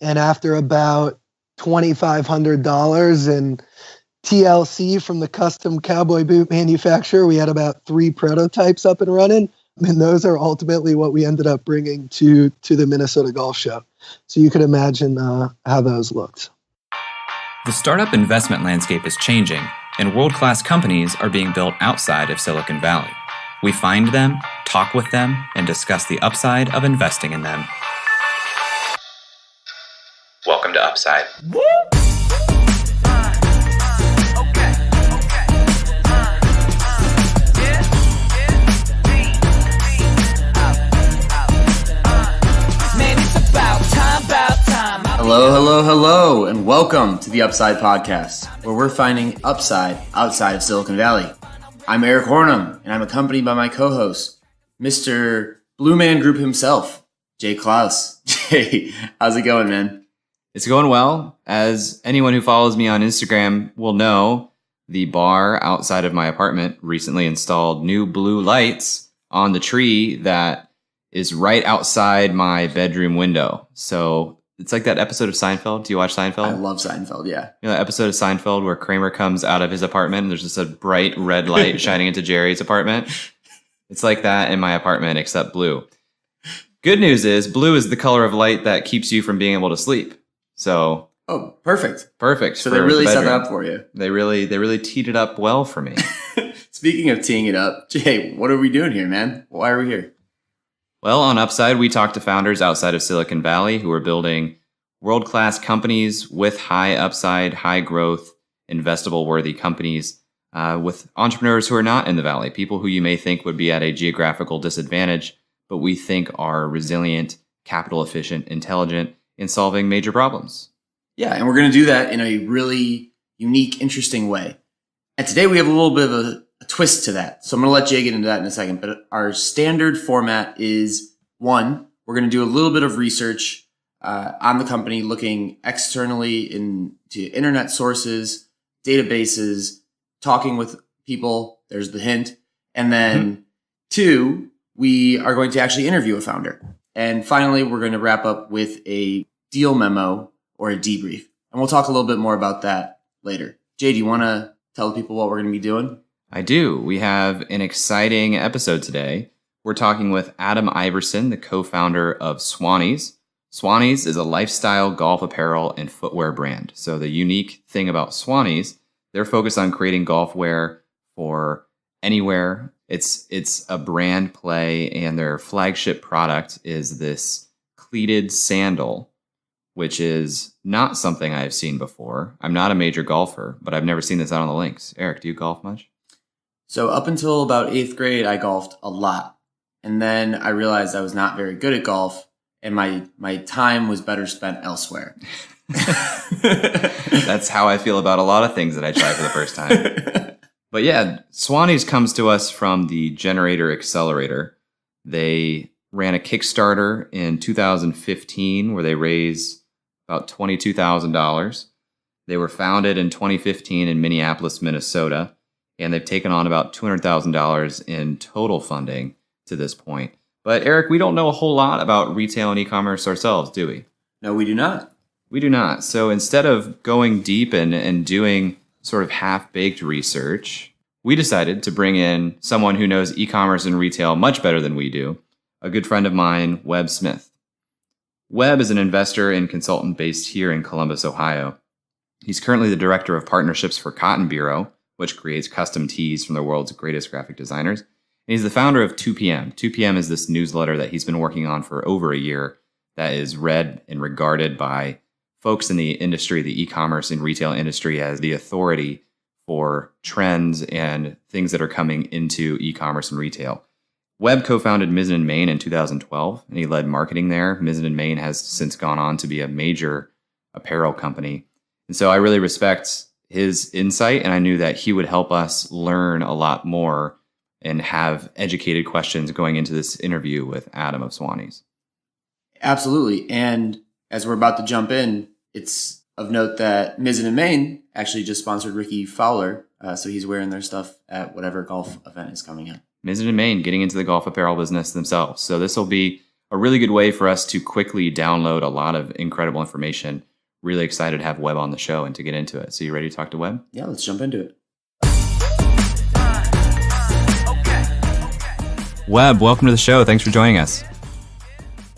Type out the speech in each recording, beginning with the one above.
And after about $2,500 in TLC from the custom cowboy boot manufacturer, we had about 3 prototypes up and running. And those are ultimately what we ended up bringing to the Minnesota Golf Show. So you could imagine how those looked. The startup investment landscape is changing, and world-class companies are being built outside of Silicon Valley. We find them, talk with them, and discuss the upside of investing in them. Welcome to Upside. Hello, and welcome to the Upside Podcast, where we're finding upside outside of Silicon Valley. I'm Eric Hornum, and I'm accompanied by my co-host, Mr. Blue Man Group himself, Jay Klaus. Jay, how's it going, man? It's going well. As anyone who follows me on Instagram will know, the bar outside of my apartment recently installed new blue lights on the tree that is right outside my bedroom window. So it's like that episode of Seinfeld. Do you watch Seinfeld? I love Seinfeld, yeah. You know that episode of Seinfeld where Kramer comes out of his apartment and there's just a bright red light shining into Jerry's apartment? It's like that in my apartment, except blue. Good news is, blue is the color of light that keeps you from being able to sleep. So... Oh, perfect. Perfect. So they really set that up for you. They really teed it up well for me. Speaking of teeing it up, Jay, what are we doing here, man? Why are we here? Well, on Upside, we talk to founders outside of Silicon Valley who are building world-class companies with high upside, high growth, investable-worthy companies with entrepreneurs who are not in the Valley, people who you may think would be at a geographical disadvantage, but we think are resilient, capital efficient, intelligent in solving major problems. Yeah, and we're going to do that in a really unique, interesting way. And today we have a little bit of a twist to that. So I'm going to let Jay get into that in a second. But our standard format is, one, we're going to do a little bit of research on the company, looking externally into internet sources, databases, talking with people. There's the hint. And then two, we are going to actually interview a founder. And finally, we're going to wrap up with a deal memo or a debrief. And we'll talk a little bit more about that later. Jay, do you want to tell people what we're going to be doing? I do. We have an exciting episode today. We're talking with Adam Iverson, the co-founder of Swannies. Swannies is a lifestyle golf apparel and footwear brand. So the unique thing about Swannies, they're focused on creating golf wear for anywhere. It's a brand play, and their flagship product is this cleated sandal, which is not something I've seen before. I'm not a major golfer, but I've never seen this out on the links. Eric, do you golf much? So up until about 8th grade, I golfed a lot. And then I realized I was not very good at golf, and my time was better spent elsewhere. That's how I feel about a lot of things that I try for the first time. But yeah, Swannies comes to us from the Generator Accelerator. They ran a Kickstarter in 2015 where they raised about $22,000. They were founded in 2015 in Minneapolis, Minnesota. And they've taken on about $200,000 in total funding to this point. But Eric, we don't know a whole lot about retail and e-commerce ourselves, do we? No, we do not. We do not. So instead of going deep and doing sort of half-baked research, we decided to bring in someone who knows e-commerce and retail much better than we do, a good friend of mine, Webb Smith. Webb is an investor and consultant based here in Columbus, Ohio. He's currently the director of partnerships for Cotton Bureau, which creates custom tees from the world's greatest graphic designers. And he's the founder of 2PM. 2PM is this newsletter that he's been working on for over a year that is read and regarded by folks in the industry, the e-commerce and retail industry, as the authority for trends and things that are coming into e-commerce and retail. Webb co-founded Mizzen & Main in 2012, and he led marketing there. Mizzen & Main has since gone on to be a major apparel company. And so I really respect his insight, and I knew that he would help us learn a lot more and have educated questions going into this interview with Adam of Swannies. Absolutely. And as we're about to jump in, it's of note that Mizzen & Main actually just sponsored Ricky Fowler, so he's wearing their stuff at whatever golf event is coming up. Mizzen & Main getting into the golf apparel business themselves. So this will be a really good way for us to quickly download a lot of incredible information. Really excited to have Webb on the show and to get into it. So you ready to talk to Webb? Yeah, let's jump into it. Webb, welcome to the show. Thanks for joining us.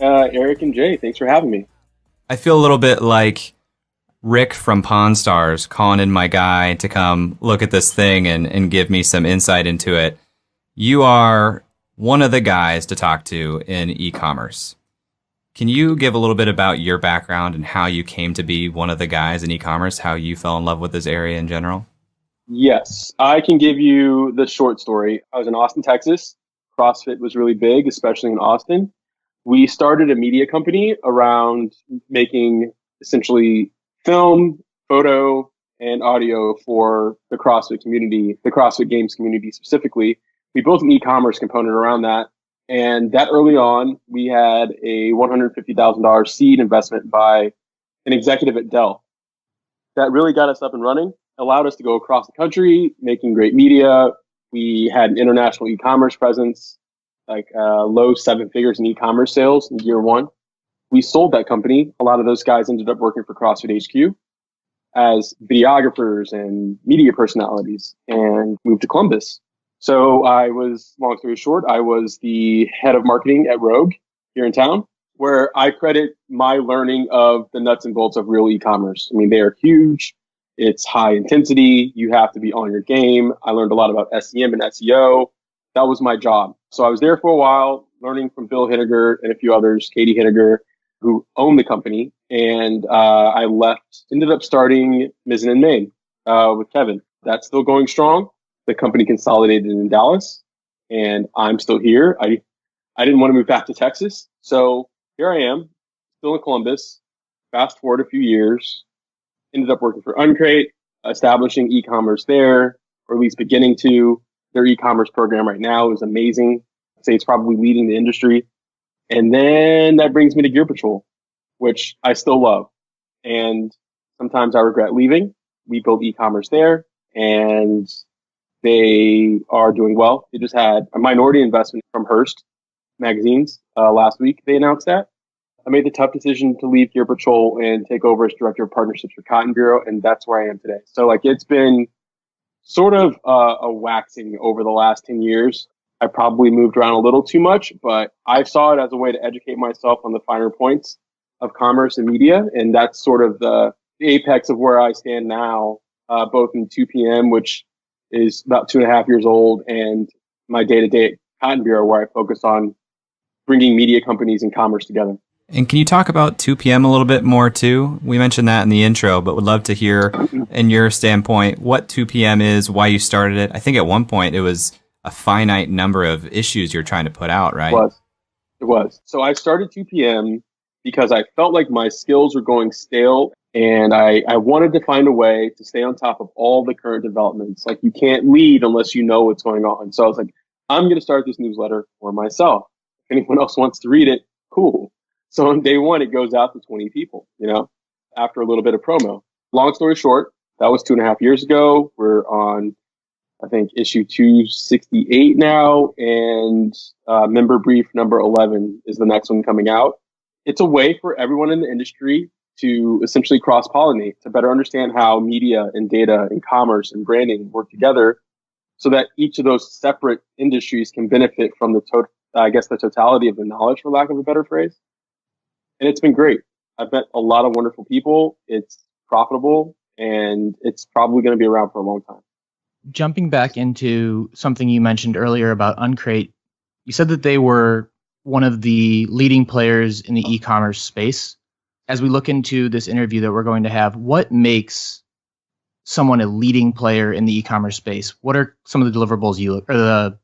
Eric and Jay, thanks for having me. I feel a little bit like Rick from Pawn Stars calling in my guy to come look at this thing and give me some insight into it. You are one of the guys to talk to in e-commerce. Can you give a little bit about your background and how you came to be one of the guys in e-commerce, how you fell in love with this area in general? Yes, I can give you the short story. I was in Austin, Texas. CrossFit was really big, especially in Austin. We started a media company around making essentially film, photo, and audio for the CrossFit community, the CrossFit Games community specifically. We built an e-commerce component around that. And that early on, we had a $150,000 seed investment by an executive at Dell. That really got us up and running, allowed us to go across the country, making great media. We had an international e-commerce presence, like low seven figures in e-commerce sales in year one. We sold that company. A lot of those guys ended up working for CrossFit HQ as videographers and media personalities and moved to Columbus. So long story short, I was the head of marketing at Rogue here in town, where I credit my learning of the nuts and bolts of real e-commerce. I mean, they are huge. It's high intensity. You have to be on your game. I learned a lot about SEM and SEO. That was my job. So I was there for a while, learning from Bill Hinniger and a few others, Katie Hinniger, who owned the company. And I left, ended up starting Mizzen in Maine with Kevin. That's still going strong. The company consolidated in Dallas, and I'm still here. I didn't want to move back to Texas. So here I am, still in Columbus. Fast forward a few years, ended up working for Uncrate, establishing e-commerce there, or at least beginning to. Their e-commerce program right now is amazing. I'd say it's probably leading the industry. And then that brings me to Gear Patrol, which I still love. And sometimes I regret leaving. We built e-commerce there, and they are doing well. They just had a minority investment from Hearst magazines last week. They announced that. I made the tough decision to leave Gear Patrol and take over as director of partnerships for Cotton Bureau, and that's where I am today. So it's been sort of a waxing over the last 10 years. I probably moved around a little too much, but I saw it as a way to educate myself on the finer points of commerce and media. And that's sort of the apex of where I stand now, both in 2PM, which is about 2.5 years old, and my day-to-day at Cotton Bureau, where I focus on bringing media companies and commerce together. And can you talk about 2PM a little bit more too? We mentioned that in the intro, but would love to hear, in your standpoint, what 2PM is, why you started it. I think at one point it was a finite number of issues you're trying to put out, right? It was. So I started 2PM because I felt like my skills were going stale, and I wanted to find a way to stay on top of all the current developments. Like, you can't lead unless you know what's going on. So I was like, I'm going to start this newsletter for myself. If anyone else wants to read it, cool. So on day one, it goes out to 20 people, after a little bit of promo. Long story short, that was 2.5 years ago. We're on, I think, issue 268 now, and member brief number 11 is the next one coming out. It's a way for everyone in the industry to essentially cross-pollinate, to better understand how media and data and commerce and branding work together, so that each of those separate industries can benefit from the totality of the knowledge, for lack of a better phrase. And it's been great. I've met a lot of wonderful people. It's profitable, and it's probably going to be around for a long time. Jumping back into something you mentioned earlier about Uncrate, you said that they were one of the leading players in the e-commerce space. As we look into this interview that we're going to have, what makes someone a leading player in the e-commerce space? What are some of the deliverables or the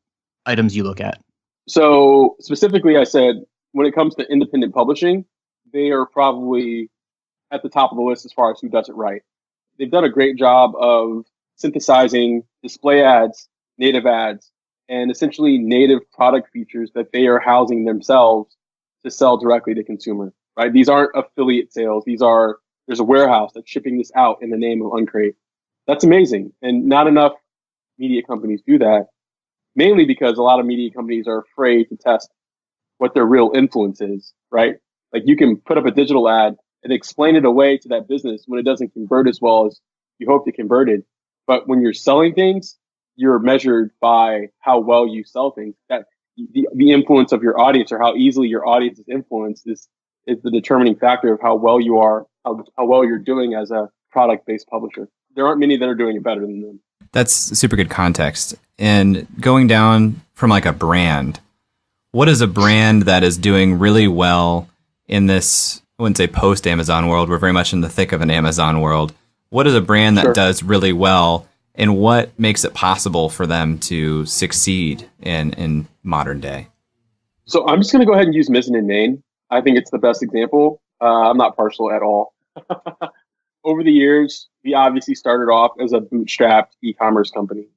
items you look at? So specifically, I said, when it comes to independent publishing, they are probably at the top of the list as far as who does it right. They've done a great job of synthesizing display ads, native ads, and essentially native product features that they are housing themselves to sell directly to consumer, right? These aren't affiliate sales. There's a warehouse that's shipping this out in the name of Uncrate. That's amazing. And not enough media companies do that, mainly because a lot of media companies are afraid to test what their real influence is, right? Like you can put up a digital ad and explain it away to that business when it doesn't convert as well as you hoped it converted. But when you're selling things, you're measured by how well you sell things. That the influence of your audience, or how easily your audience is influenced, is the determining factor of how well you are, how well you're doing as a product-based publisher. There aren't many that are doing it better than them. That's super good context. And going down from like a brand, what is a brand that is doing really well in this, I wouldn't say post-Amazon world, we're very much in the thick of an Amazon world. What is a brand that Sure. does really well, and what makes it possible for them to succeed in modern day? So I'm just going to go ahead and use Mizzen and Main. I think it's the best example. I'm not partial at all. Over the years, we obviously started off as a bootstrapped e-commerce company.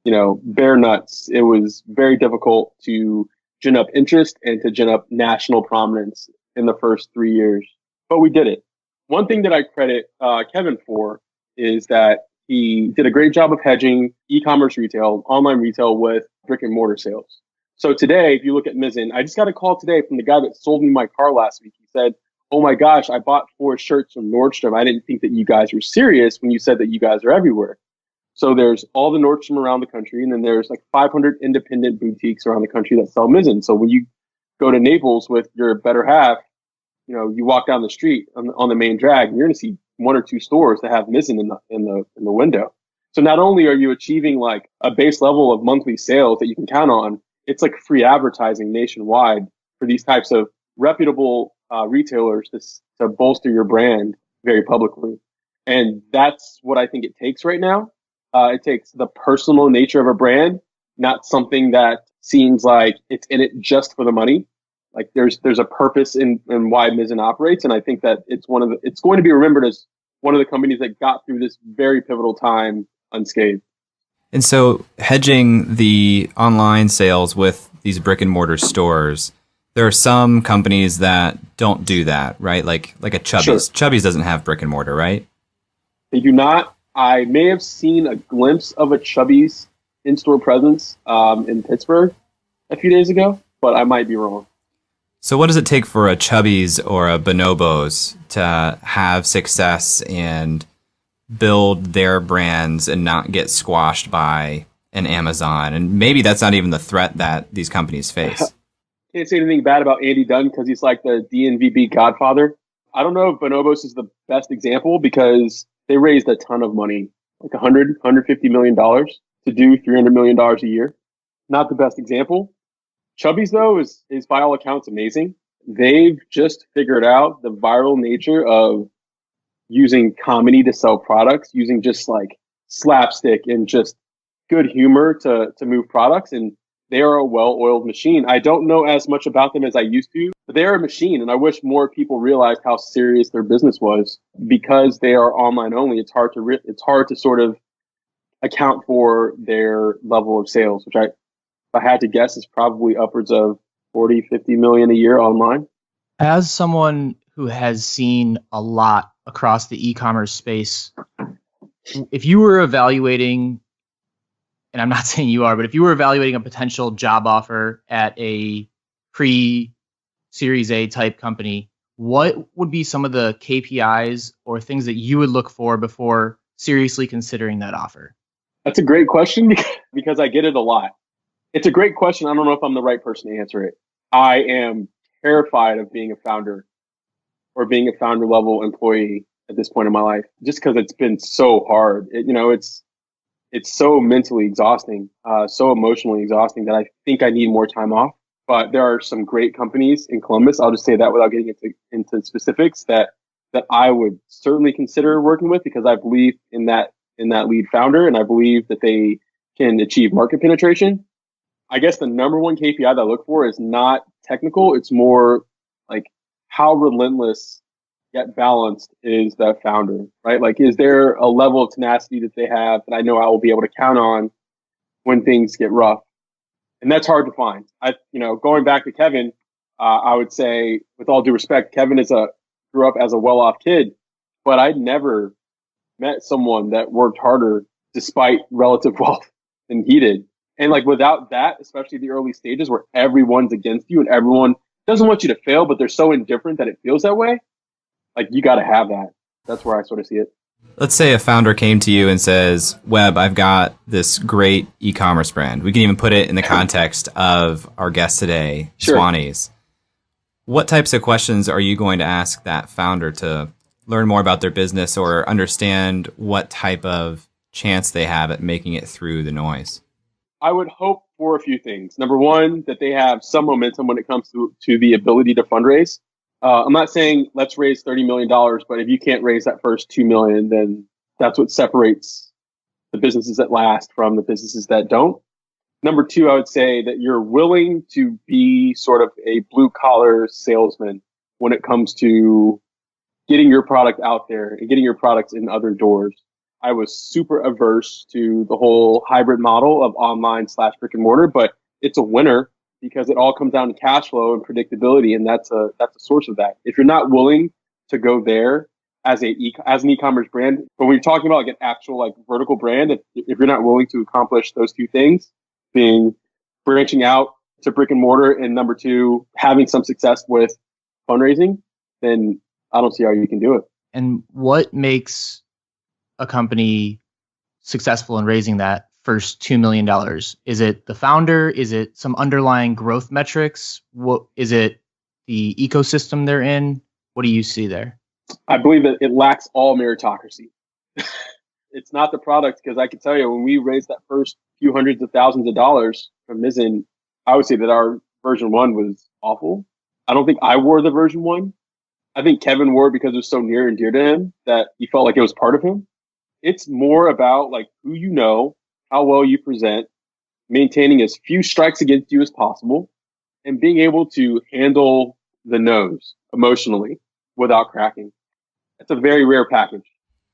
Bare nuts. It was very difficult to gin up interest and to gin up national prominence in the first 3 years, but we did it. One thing that I credit Kevin for is that he did a great job of hedging e-commerce retail, online retail with brick and mortar sales. So today, if you look at Mizzen, I just got a call today from the guy that sold me my car last week. He said, "Oh my gosh, I bought 4 shirts from Nordstrom. I didn't think that you guys were serious when you said that you guys are everywhere." So there's all the Nordstrom around the country, and then there's like 500 independent boutiques around the country that sell Mizzen. So when you go to Naples with your better half, you walk down the street on the main drag, and you're going to see 1 or 2 stores that have Mizzen in the window. So not only are you achieving like a base level of monthly sales that you can count on, it's like free advertising nationwide for these types of reputable retailers to bolster your brand very publicly. And that's what I think it takes right now. It takes the personal nature of a brand, not something that seems like it's in it just for the money. Like there's a purpose in why Mizzen operates, and I think that it's going to be remembered as one of the companies that got through this very pivotal time unscathed. And so hedging the online sales with these brick and mortar stores, there are some companies that don't do that, right? Like a Chubbies. Sure. Chubbies doesn't have brick and mortar, right? They do not. I may have seen a glimpse of a Chubbies in-store presence in Pittsburgh a few days ago, but I might be wrong. So what does it take for a Chubbies or a Bonobos to have success and build their brands and not get squashed by an Amazon? And maybe that's not even the threat that these companies face. Can't say anything bad about Andy Dunn because he's like the DNVB godfather. I don't know if Bonobos is the best example because they raised a ton of money, like $150 million to do $300 million a year. Not the best example. Chubbies, though, is by all accounts amazing. They've just figured out the viral nature of using comedy to sell products, using just like slapstick and just good humor to move products. And they are a well-oiled machine. I don't know as much about them as I used to, but they are a machine. And I wish more people realized how serious their business was. Because they are online only, it's hard to sort of account for their level of sales, which if I had to guess, is probably upwards of 40, 50 million a year online. As someone who has seen a lot across the e-commerce space, if you were evaluating, and I'm not saying you are, but if you were evaluating a potential job offer at a pre-Series A type company, what would be some of the KPIs or things that you would look for before seriously considering that offer? That's a great question because I get it a lot. It's a great question. I don't know if I'm the right person to answer it. I am terrified of being a founder or being a founder level employee at this point in my life, just because it's been so hard. It's so mentally exhausting, so emotionally exhausting that I think I need more time off. But there are some great companies in Columbus. I'll just say that without getting into specifics that I would certainly consider working with because I believe in that lead founder, and I believe that they can achieve market penetration. I guess the number one KPI that I look for is not technical. It's more like how relentless yet balanced is that founder, right? Like, is there a level of tenacity that they have that I know I will be able to count on when things get rough? And that's hard to find. Going back to Kevin, I would say, with all due respect, Kevin grew up as a well-off kid, but I'd never met someone that worked harder despite relative wealth than he did. And like without that, especially the early stages where everyone's against you and everyone doesn't want you to fail, but they're so indifferent that it feels that way. Like you got to have that. That's where I sort of see it. Let's say a founder came to you and says, Webb, I've got this great e-commerce brand. We can even put it in the context of our guest today, Sure. Swannies. What types of questions are you going to ask that founder to learn more about their business or understand what type of chance they have at making it through the noise? I would hope for a few things. Number one, that they have some momentum when it comes to the ability to fundraise. I'm not saying let's raise $30 million, but if you can't raise that first $2 million, then that's what separates the businesses that last from the businesses that don't. Number two, I would say that you're willing to be sort of a blue collar salesman when it comes to getting your product out there and getting your products in other doors. I was super averse to the whole hybrid model of online / brick and mortar, but it's a winner because it all comes down to cash flow and predictability, and that's a source of that. If you're not willing to go there as an e-commerce brand, but when you're talking about like an actual like vertical brand, if you're not willing to accomplish those two things, being branching out to brick and mortar, and number two, having some success with fundraising, then I don't see how you can do it. And what makes a company successful in raising that first $2 million? Is it the founder? Is it some underlying growth metrics? What is it? The ecosystem they're in? What do you see there? I believe that it lacks all meritocracy. It's not the product, because I can tell you when we raised that first few hundreds of thousands of dollars from Mizzen, I would say that our version 1 was awful. I don't think I wore the version 1. I think Kevin wore it because it was so near and dear to him that he felt like it was part of him. It's more about like who you know, how well you present, maintaining as few strikes against you as possible, and being able to handle the no's emotionally without cracking. It's a very rare package.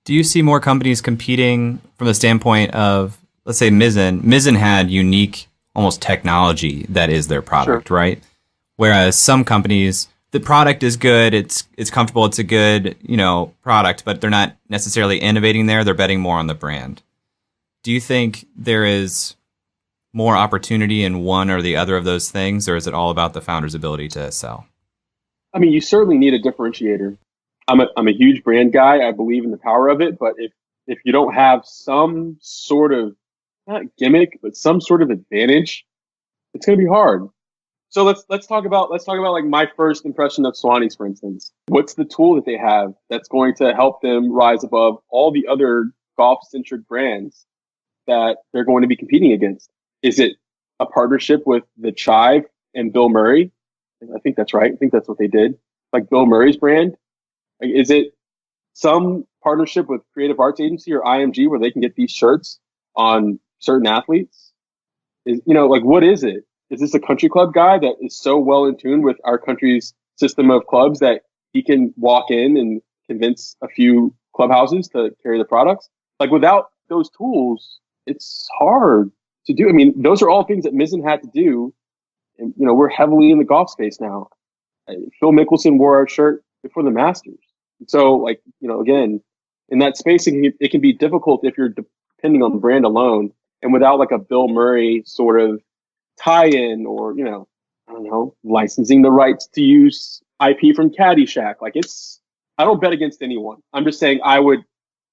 Do you see more companies competing from the standpoint of, let's say, Mizzen? Mizzen had unique, almost technology that is their product, Sure. right? Whereas some companies, the product is good, it's comfortable, it's a good, product, but they're not necessarily innovating there. They're betting more on the brand. Do you think there is more opportunity in one or the other of those things, or is it all about the founder's ability to sell? I mean, you certainly need a differentiator. I'm a huge brand guy. I believe in the power of it, but if you don't have some sort of, not gimmick, but some sort of advantage, it's going to be hard. So let's talk about like my first impression of Swannies, for instance. What's the tool that they have that's going to help them rise above all the other golf-centric brands that they're going to be competing against? Is it a partnership with the Chive and Bill Murray? I think that's right. I think that's what they did. Like Bill Murray's brand. Like, is it some partnership with Creative Arts Agency or IMG where they can get these shirts on certain athletes? What is it? Is this a country club guy that is so well in tune with our country's system of clubs that he can walk in and convince a few clubhouses to carry the products? Like without those tools, it's hard to do. I mean, those are all things that Mizzen had to do. And, we're heavily in the golf space now. Phil Mickelson wore our shirt before the Masters. So again, in that space, it can be difficult if you're depending on the brand alone and without like a Bill Murray sort of tie-in or, I don't know, licensing the rights to use IP from Caddyshack. I don't bet against anyone. I'm just saying I would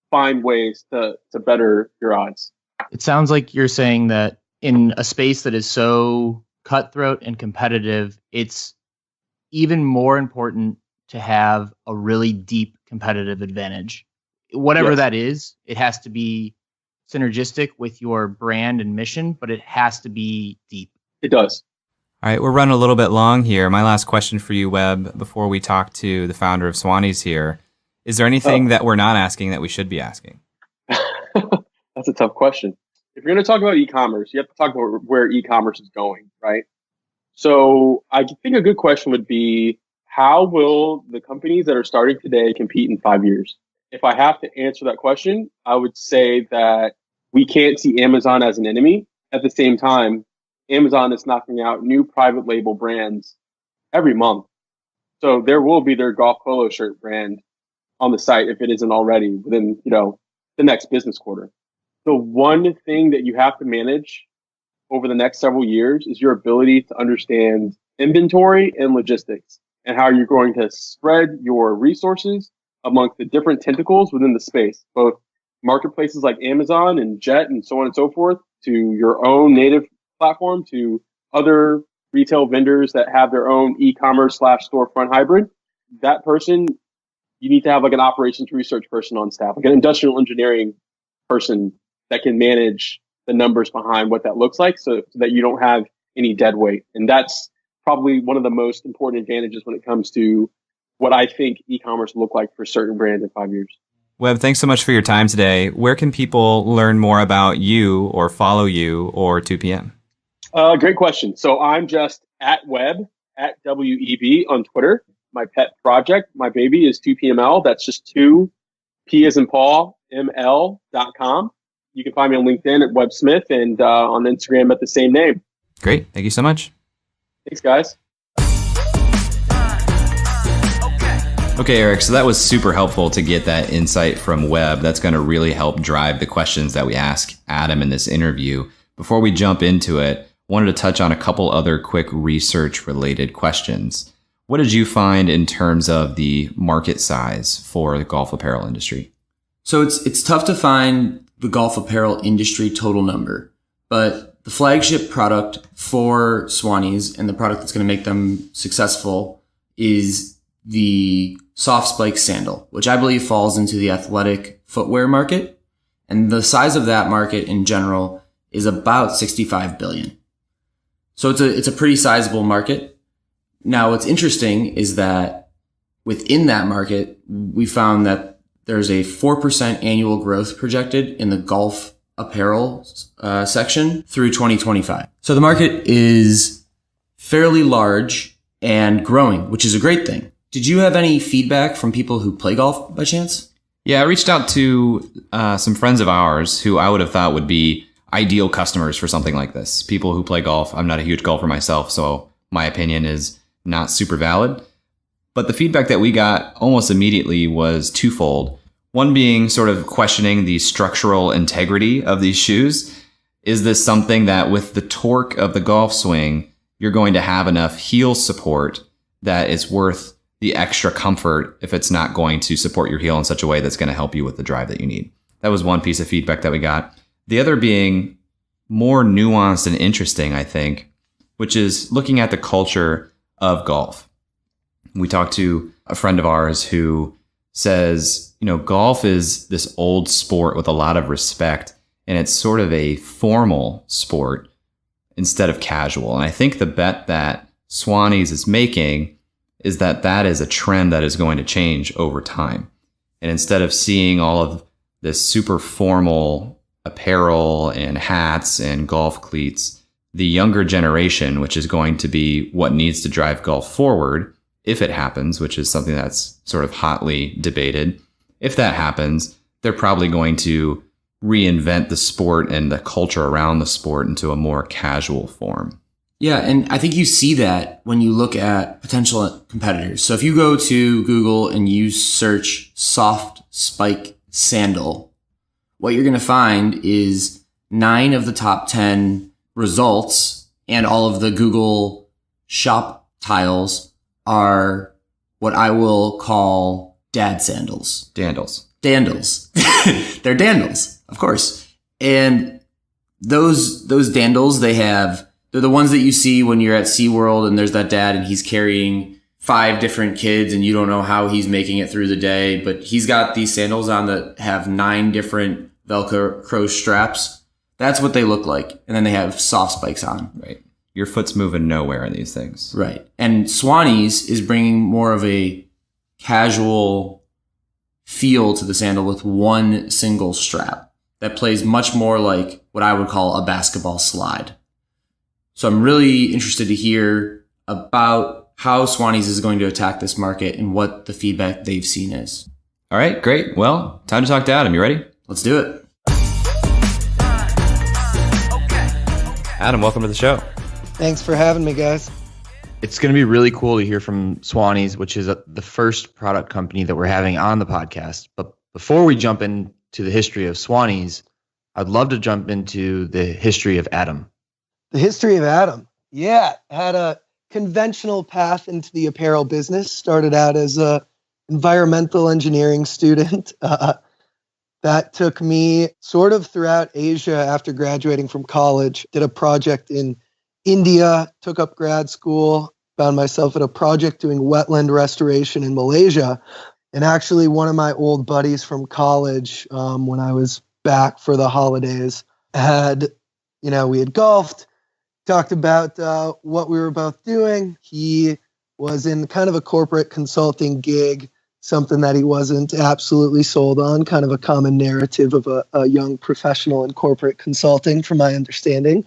find ways to better your odds. It sounds like you're saying that in a space that is so cutthroat and competitive, it's even more important to have a really deep competitive advantage. Whatever Yes. that is, it has to be synergistic with your brand and mission, but it has to be deep. It does. All right, we're running a little bit long here. My last question for you, Webb, before we talk to the founder of Swannies here. Is there anything that we're not asking that we should be asking? That's a tough question. If you're going to talk about e-commerce, you have to talk about where e-commerce is going, right? So I think a good question would be, how will the companies that are starting today compete in 5 years? If I have to answer that question, I would say that we can't see Amazon as an enemy. At the same time, Amazon is knocking out new private label brands every month. So there will be their golf polo shirt brand on the site if it isn't already within, the next business quarter. The one thing that you have to manage over the next several years is your ability to understand inventory and logistics and how you're going to spread your resources amongst the different tentacles within the space, both marketplaces like Amazon and Jet and so on and so forth, to your own native platform, to other retail vendors that have their own e-commerce / storefront hybrid. That person, you need to have like an operations research person on staff, like an industrial engineering person that can manage the numbers behind what that looks like so that you don't have any dead weight. And that's probably one of the most important advantages when it comes to what I think e-commerce will look like for certain brands in 5 years. Webb, thanks so much for your time today. Where can people learn more about you or follow you or 2PM? Great question. So I'm just at Webb, at WEB on Twitter. My pet project, my baby, is 2PML. That's just 2P as in Paul, ML.com. You can find me on LinkedIn at Webb Smith and on Instagram at the same name. Great. Thank you so much. Thanks, guys. Okay, Eric, so that was super helpful to get that insight from Webb. That's going to really help drive the questions that we ask Adam in this interview. Before we jump into it, wanted to touch on a couple other quick research-related questions. What did you find in terms of the market size for the golf apparel industry? So it's tough to find the golf apparel industry total number, but the flagship product for Swannies and the product that's going to make them successful is the soft spike sandal, which I believe falls into the athletic footwear market. And the size of that market in general is about 65 billion. So it's a pretty sizable market. Now, what's interesting is that within that market, we found that there's a 4% annual growth projected in the golf apparel section through 2025. So the market is fairly large and growing, which is a great thing. Did you have any feedback from people who play golf by chance? Yeah, I reached out to some friends of ours who I would have thought would be ideal customers for something like this. People who play golf. I'm not a huge golfer myself, so my opinion is not super valid. But the feedback that we got almost immediately was twofold. One being sort of questioning the structural integrity of these shoes. Is this something that with the torque of the golf swing, you're going to have enough heel support that it's worth the extra comfort if it's not going to support your heel in such a way that's going to help you with the drive that you need? That was one piece of feedback that we got. The other being more nuanced and interesting, I think, which is looking at the culture of golf. We talked to a friend of ours who says, golf is this old sport with a lot of respect, and it's sort of a formal sport instead of casual. And I think the bet that Swannies is making is that that is a trend that is going to change over time. And instead of seeing all of this super formal apparel and hats and golf cleats, the younger generation, which is going to be what needs to drive golf forward, if it happens, which is something that's sort of hotly debated, if that happens, they're probably going to reinvent the sport and the culture around the sport into a more casual form. Yeah, and I think you see that when you look at potential competitors. So if you go to Google and you search soft spike sandal, what you're going to find is 9 of the top 10 results and all of the Google shop tiles are what I will call dad sandals. Dandles. They're dandles, of course. And those dandles, they're the ones that you see when you're at SeaWorld and there's that dad and he's carrying 5 different kids and you don't know how he's making it through the day, but he's got these sandals on that have 9 different Velcro straps. That's what they look like. And then they have soft spikes on. Right. Your foot's moving nowhere in these things. Right. And Swannies is bringing more of a casual feel to the sandal with one single strap that plays much more like what I would call a basketball slide. So I'm really interested to hear about how Swannies is going to attack this market and what the feedback they've seen is. All right, great. Well, time to talk to Adam. You ready? Let's do it. Adam, welcome to the show. Thanks for having me, guys. It's going to be really cool to hear from Swannies, which is the first product company that we're having on the podcast. But before we jump into the history of Swannies, I'd love to jump into the history of Adam. The history of Adam. Yeah, had a conventional path into the apparel business. Started out as a environmental engineering student. That took me sort of throughout Asia after graduating from college. Did a project in India, took up grad school, found myself at a project doing wetland restoration in Malaysia. And actually, one of my old buddies from college, when I was back for the holidays, we had golfed, talked about what we were both doing. He was in kind of a corporate consulting gig, something that he wasn't absolutely sold on, kind of a common narrative of a young professional in corporate consulting, from my understanding.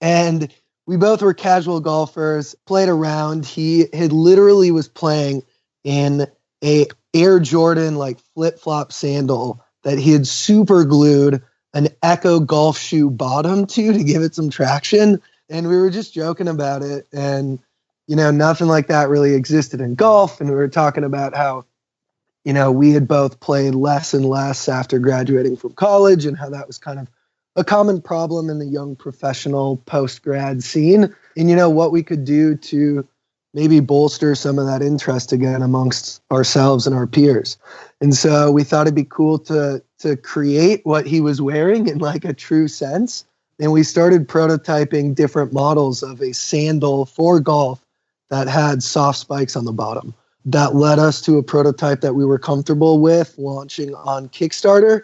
And we both were casual golfers, played around. He had literally was playing in a Air Jordan like flip-flop sandal that he had super glued an Echo golf shoe bottom to give it some traction. And we were just joking about it. And, nothing like that really existed in golf. And we were talking about how, we had both played less and less after graduating from college, and how that was kind of a common problem in the young professional post-grad scene. And, what we could do to maybe bolster some of that interest again amongst ourselves and our peers. And so we thought it'd be cool to create what he was wearing in like a true sense. And we started prototyping different models of a sandal for golf that had soft spikes on the bottom. That led us to a prototype that we were comfortable with launching on Kickstarter.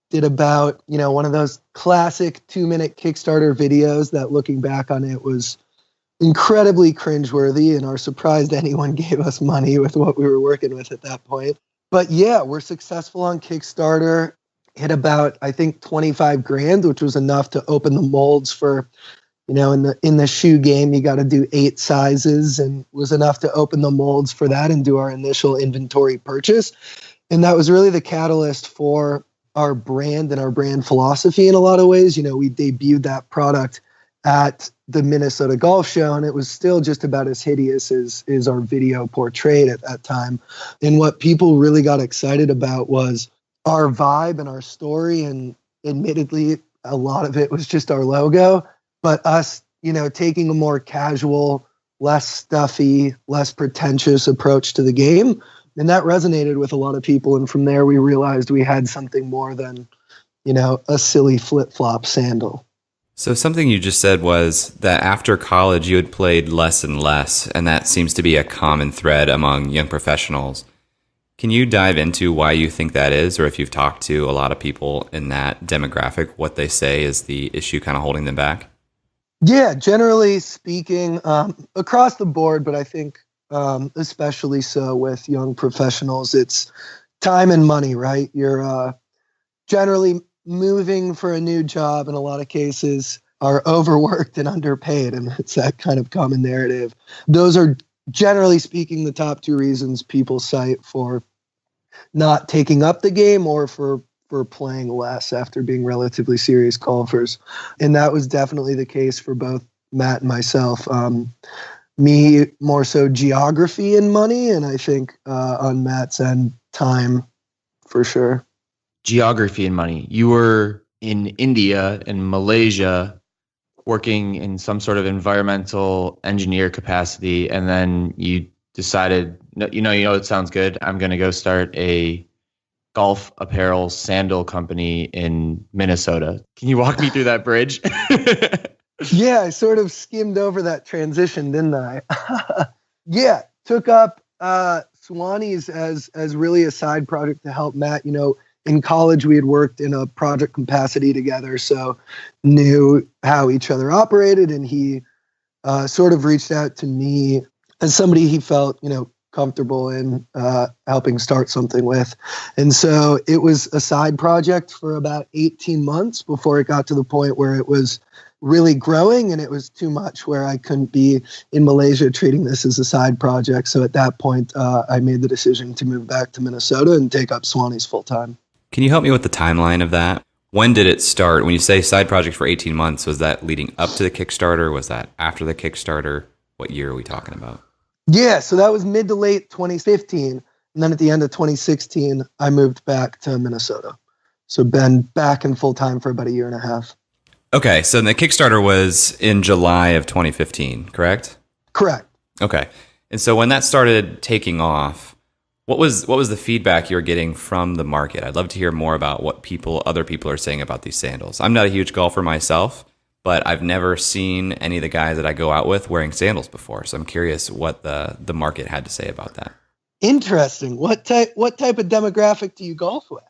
Did about, one of those classic 2-minute Kickstarter videos that, looking back on it, was incredibly cringeworthy, and are surprised anyone gave us money with what we were working with at that point. But yeah, we're successful on Kickstarter. Hit about, I think, 25 grand, which was enough to open the molds for, in the shoe game, you got to do 8 sizes, and was enough to open the molds for that and do our initial inventory purchase. And that was really the catalyst for our brand and our brand philosophy in a lot of ways. We debuted that product at the Minnesota Golf Show, and it was still just about as hideous as our video portrayed at that time. And what people really got excited about was our vibe and our story, and admittedly, a lot of it was just our logo, but us, taking a more casual, less stuffy, less pretentious approach to the game. And that resonated with a lot of people. And from there, we realized we had something more than, a silly flip-flop sandal. So something you just said was that after college, you had played less and less, and that seems to be a common thread among young professionals. Can you dive into why you think that is, or if you've talked to a lot of people in that demographic, what they say is the issue kind of holding them back? Yeah, generally speaking, across the board, but I think especially so with young professionals, it's time and money, right? You're generally moving for a new job in a lot of cases, are overworked and underpaid, and it's that kind of common narrative. Those are, generally speaking, the top 2 reasons people cite for not taking up the game, or for playing less after being relatively serious golfers. And that was definitely the case for both Matt and myself. Me, more so geography and money, and I think on Matt's end, time, for sure. Geography and money. You were in India and Malaysia working in some sort of environmental engineer capacity, and then you decided, it sounds good, I'm going to go start a golf apparel sandal company in Minnesota. Can you walk me through that bridge? Yeah, I sort of skimmed over that transition, didn't I? Yeah, took up Swannies as really a side project to help Matt. In college, we had worked in a project capacity together, so knew how each other operated, and he sort of reached out to me as somebody he felt, comfortable in helping start something with. And so it was a side project for about 18 months before it got to the point where it was really growing, and it was too much where I couldn't be in Malaysia treating this as a side project. So at that point, I made the decision to move back to Minnesota and take up Swannies full time. Can you help me with the timeline of that? When did it start? When you say side project for 18 months, was that leading up to the Kickstarter? Was that after the Kickstarter? What year are we talking about? Yeah, so that was mid to late 2015. And then at the end of 2016, I moved back to Minnesota. So been back in full time for about a year and a half. Okay, so the Kickstarter was in July of 2015, correct? Correct. Okay. And so when that started taking off, what was the feedback you were getting from the market? I'd love to hear more about what other people are saying about these sandals. I'm not a huge golfer myself, but I've never seen any of the guys that I go out with wearing sandals before. So I'm curious what the market had to say about that. Interesting. What type of demographic do you golf with?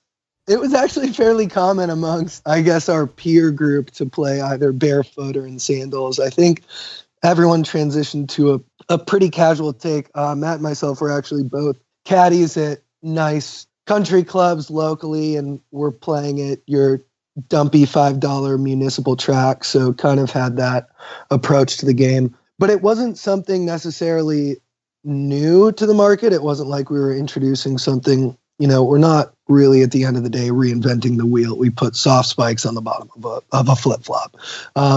It was actually fairly common amongst, I guess, our peer group to play either barefoot or in sandals. I think everyone transitioned to a pretty casual take. Matt and myself were actually both caddies at nice country clubs locally, and we're playing at your dumpy $5 municipal track. So kind of had that approach to the game. But it wasn't something necessarily new to the market. It wasn't like we were introducing something. We're not really at the end of the day reinventing the wheel. We put soft spikes on the bottom of a flip flop.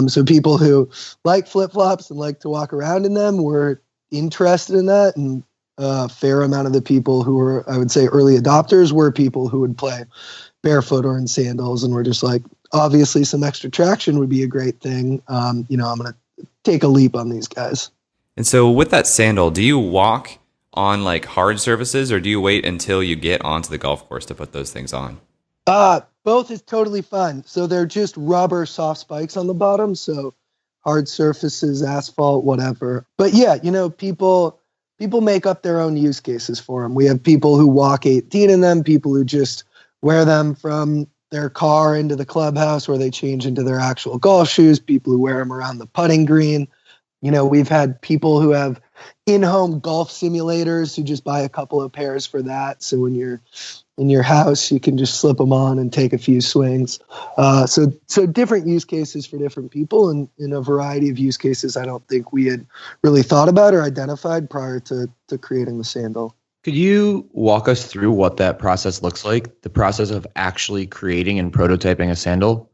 So people who like flip flops and like to walk around in them were interested in that, and a fair amount of the people who were, I would say, early adopters were people who would play barefoot or in sandals, and we're just like, obviously, some extra traction would be a great thing. I'm going to take a leap on these guys. And so with that sandal, do you walk on like hard surfaces, or do you wait until you get onto the golf course to put those things on? Both is totally fine. So they're just rubber soft spikes on the bottom. So hard surfaces, asphalt, whatever. But yeah, people make up their own use cases for them. We have people who walk 18 in them, people who just wear them from their car into the clubhouse where they change into their actual golf shoes, people who wear them around the putting green. We've had people who have in-home golf simulators who just buy a couple of pairs for that. So when you're in your house, you can just slip them on and take a few swings. So different use cases for different people, and in a variety of use cases I don't think we had really thought about or identified prior to creating the sandal. Could you walk us through what that process looks like, the process of actually creating and prototyping a sandal?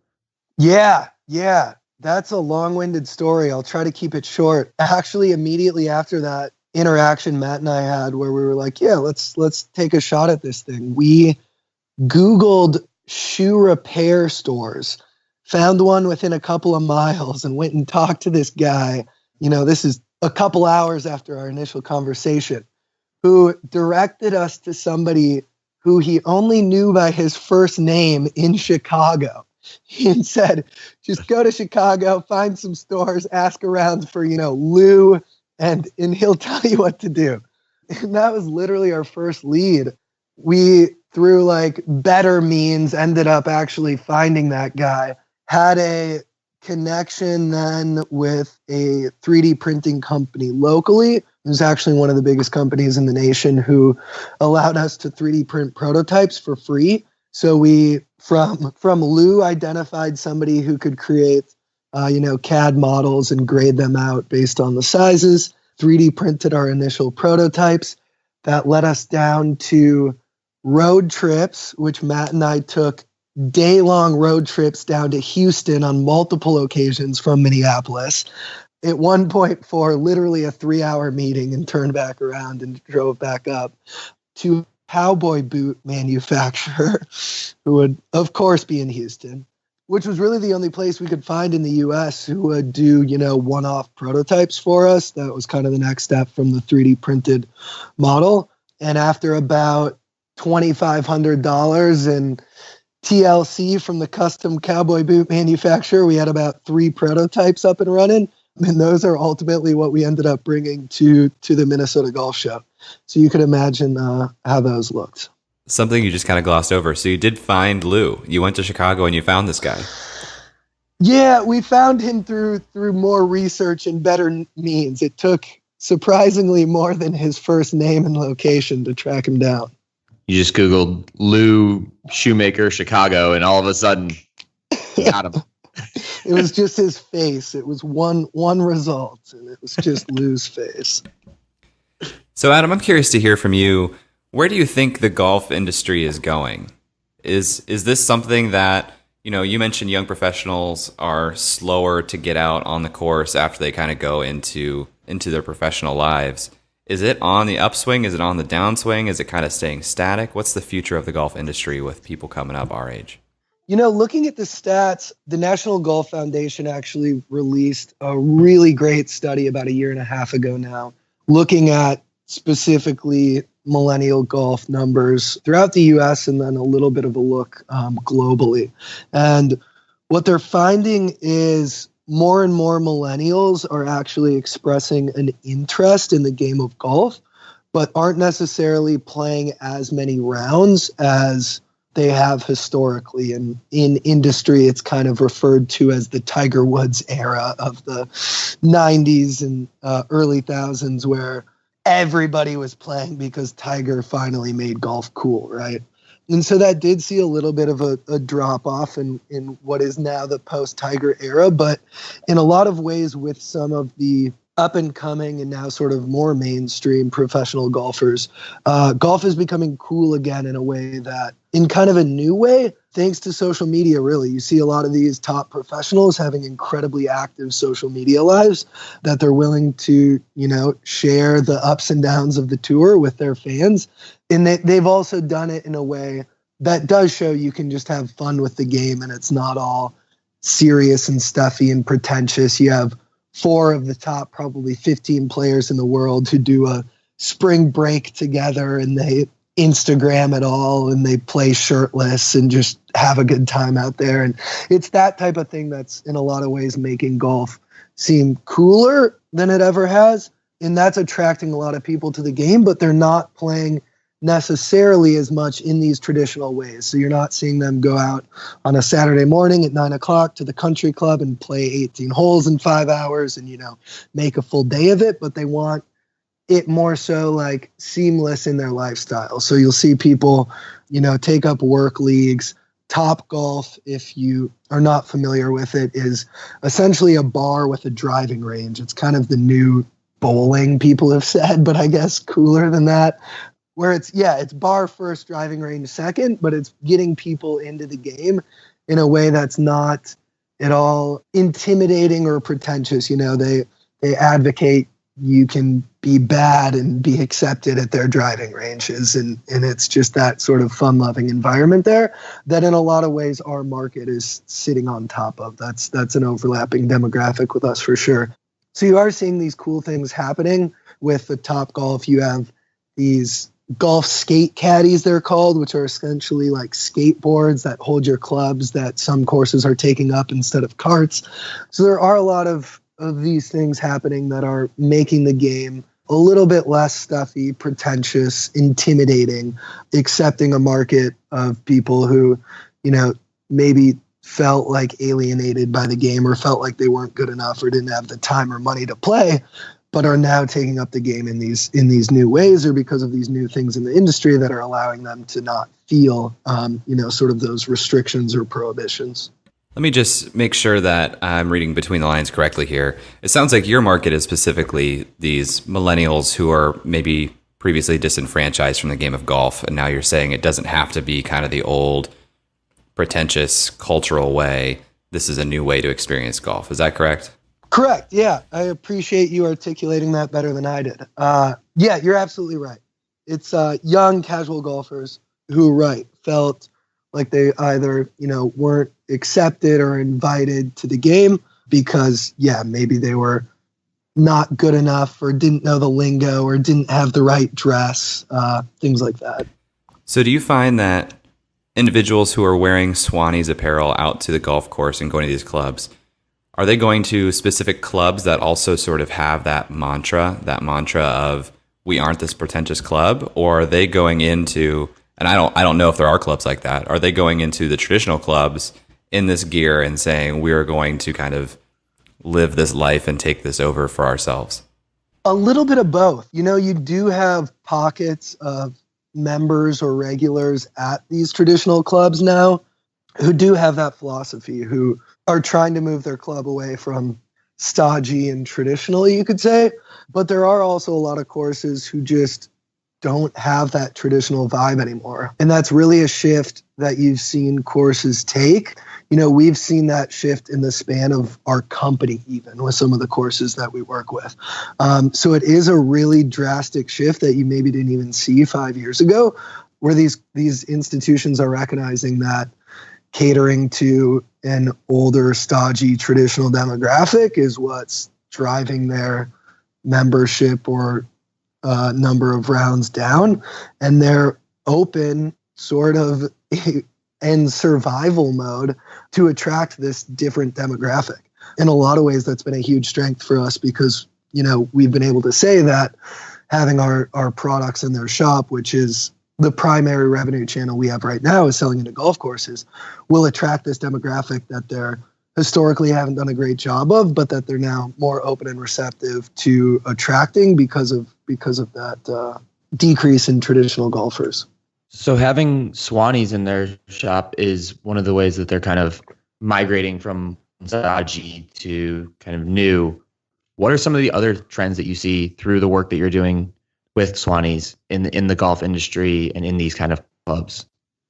Yeah. That's a long-winded story. I'll try to keep it short. Actually, immediately after that interaction Matt and I had where we were like, yeah, let's take a shot at this thing. We Googled shoe repair stores, found one within a couple of miles, and went and talked to this guy. This is a couple hours after our initial conversation, who directed us to somebody who he only knew by his first name in Chicago. He said, just go to Chicago, find some stores, ask around for, Lou, and he'll tell you what to do. And that was literally our first lead. We, through like better means, ended up actually finding that guy, had a connection then with a 3D printing company locally. It was actually one of the biggest companies in the nation who allowed us to 3D print prototypes for free. So we, from Lou, identified somebody who could create, CAD models and grade them out based on the sizes, 3D printed our initial prototypes. That led us down to road trips, which Matt and I took day-long road trips down to Houston on multiple occasions from Minneapolis. At one point for literally a 3-hour meeting, and turned back around and drove back up to cowboy boot manufacturer who would, of course, be in Houston, which was really the only place we could find in the U.S. who would do, one-off prototypes for us. That was kind of the next step from the 3D printed model. And after about $2,500 in TLC from the custom cowboy boot manufacturer, we had about 3 prototypes up and running. And those are ultimately what we ended up bringing to the Minnesota Golf Show. So you could imagine how those looked. Something you just kind of glossed over. So you did find Lou. You went to Chicago and you found this guy. Yeah, we found him through more research and better means. It took surprisingly more than his first name and location to track him down. You just Googled Lou Shoemaker Chicago, and all of a sudden, you got him. It was just his face. It was one result, and it was just Lou's face. So, Adam, I'm curious to hear from you. Where do you think the golf industry is going? Is this something that, you mentioned young professionals are slower to get out on the course after they kind of go into their professional lives. Is it on the upswing? Is it on the downswing? Is it kind of staying static? What's the future of the golf industry with people coming up our age? Looking at the stats, the National Golf Foundation actually released a really great study about a year and a half ago now, looking at specifically millennial golf numbers throughout the US and then a little bit of a look globally. And what they're finding is more and more millennials are actually expressing an interest in the game of golf, but aren't necessarily playing as many rounds as they have historically. And in industry, it's kind of referred to as the Tiger Woods era of the 90s and early thousands, where everybody was playing because Tiger finally made golf cool, right? And so that did see a little bit of a drop off in what is now the post-Tiger era. But in a lot of ways, with some of the up and coming and now sort of more mainstream professional golfers, golf is becoming cool again in a way that, in kind of a new way, thanks to social media, really. You see a lot of these top professionals having incredibly active social media lives that they're willing to, share the ups and downs of the tour with their fans. And they've also done it in a way that does show you can just have fun with the game and it's not all serious and stuffy and pretentious. You have 4 of the top probably 15 players in the world who do a spring break together and they Instagram it all and they play shirtless and just have a good time out there. And it's that type of thing that's in a lot of ways making golf seem cooler than it ever has. And that's attracting a lot of people to the game, but they're not playing necessarily as much in these traditional ways. So you're not seeing them go out on a Saturday morning at 9 o'clock to the country club and play 18 holes in 5 hours and, make a full day of it, but they want it more so like seamless in their lifestyle. So you'll see people, take up work leagues. Top Golf, if you are not familiar with it, is essentially a bar with a driving range. It's kind of the new bowling, people have said, but I guess cooler than that, where it's bar first, driving range second, but it's getting people into the game in a way that's not at all intimidating or pretentious. They advocate you can be bad and be accepted at their driving ranges. And it's just that sort of fun-loving environment there that in a lot of ways our market is sitting on top of. That's an overlapping demographic with us for sure. So you are seeing these cool things happening with the Top Golf. You have these golf skate caddies, they're called, which are essentially like skateboards that hold your clubs that some courses are taking up instead of carts. So there are a lot of these things happening that are making the game a little bit less stuffy, pretentious, intimidating, accepting a market of people who, maybe felt like alienated by the game or felt like they weren't good enough or didn't have the time or money to play, but are now taking up the game in these new ways or because of these new things in the industry that are allowing them to not feel, sort of those restrictions or prohibitions. Let me just make sure that I'm reading between the lines correctly here. It sounds like your market is specifically these millennials who are maybe previously disenfranchised from the game of golf, and now you're saying it doesn't have to be kind of the old, pretentious, cultural way. This is a new way to experience golf. Is that correct? Correct. Yeah, I appreciate you articulating that better than I did. Yeah, you're absolutely right. It's young, casual golfers who, felt like they either, weren't accepted or invited to the game because, maybe they were not good enough or didn't know the lingo or didn't have the right dress, things like that. So do you find that individuals who are wearing Swannies apparel out to the golf course and going to these clubs, are they going to specific clubs that also sort of have that mantra of we aren't this pretentious club, or are they going into, and I don't know if there are clubs like that, are they going into the traditional clubs in this gear and saying we're going to kind of live this life and take this over for ourselves? A little bit of both. You do have pockets of members or regulars at these traditional clubs now who do have that philosophy, who are trying to move their club away from stodgy and traditional, you could say. But there are also a lot of courses who just don't have that traditional vibe anymore. And that's really a shift that you've seen courses take. We've seen that shift in the span of our company, even with some of the courses that we work with. So it is a really drastic shift that you maybe didn't even see 5 years ago, where these institutions are recognizing that, catering to an older, stodgy, traditional demographic is what's driving their membership or number of rounds down. And they're open sort of in survival mode to attract this different demographic. In a lot of ways, that's been a huge strength for us because, we've been able to say that having our products in their shop, which is the primary revenue channel we have right now, is selling into golf courses, will attract this demographic that they're historically haven't done a great job of, but that they're now more open and receptive to attracting because of that decrease in traditional golfers. So having Swannies in their shop is one of the ways that they're kind of migrating from stodgy to kind of new. What are some of the other trends that you see through the work that you're doing with Swannies in the golf industry and in these kind of clubs?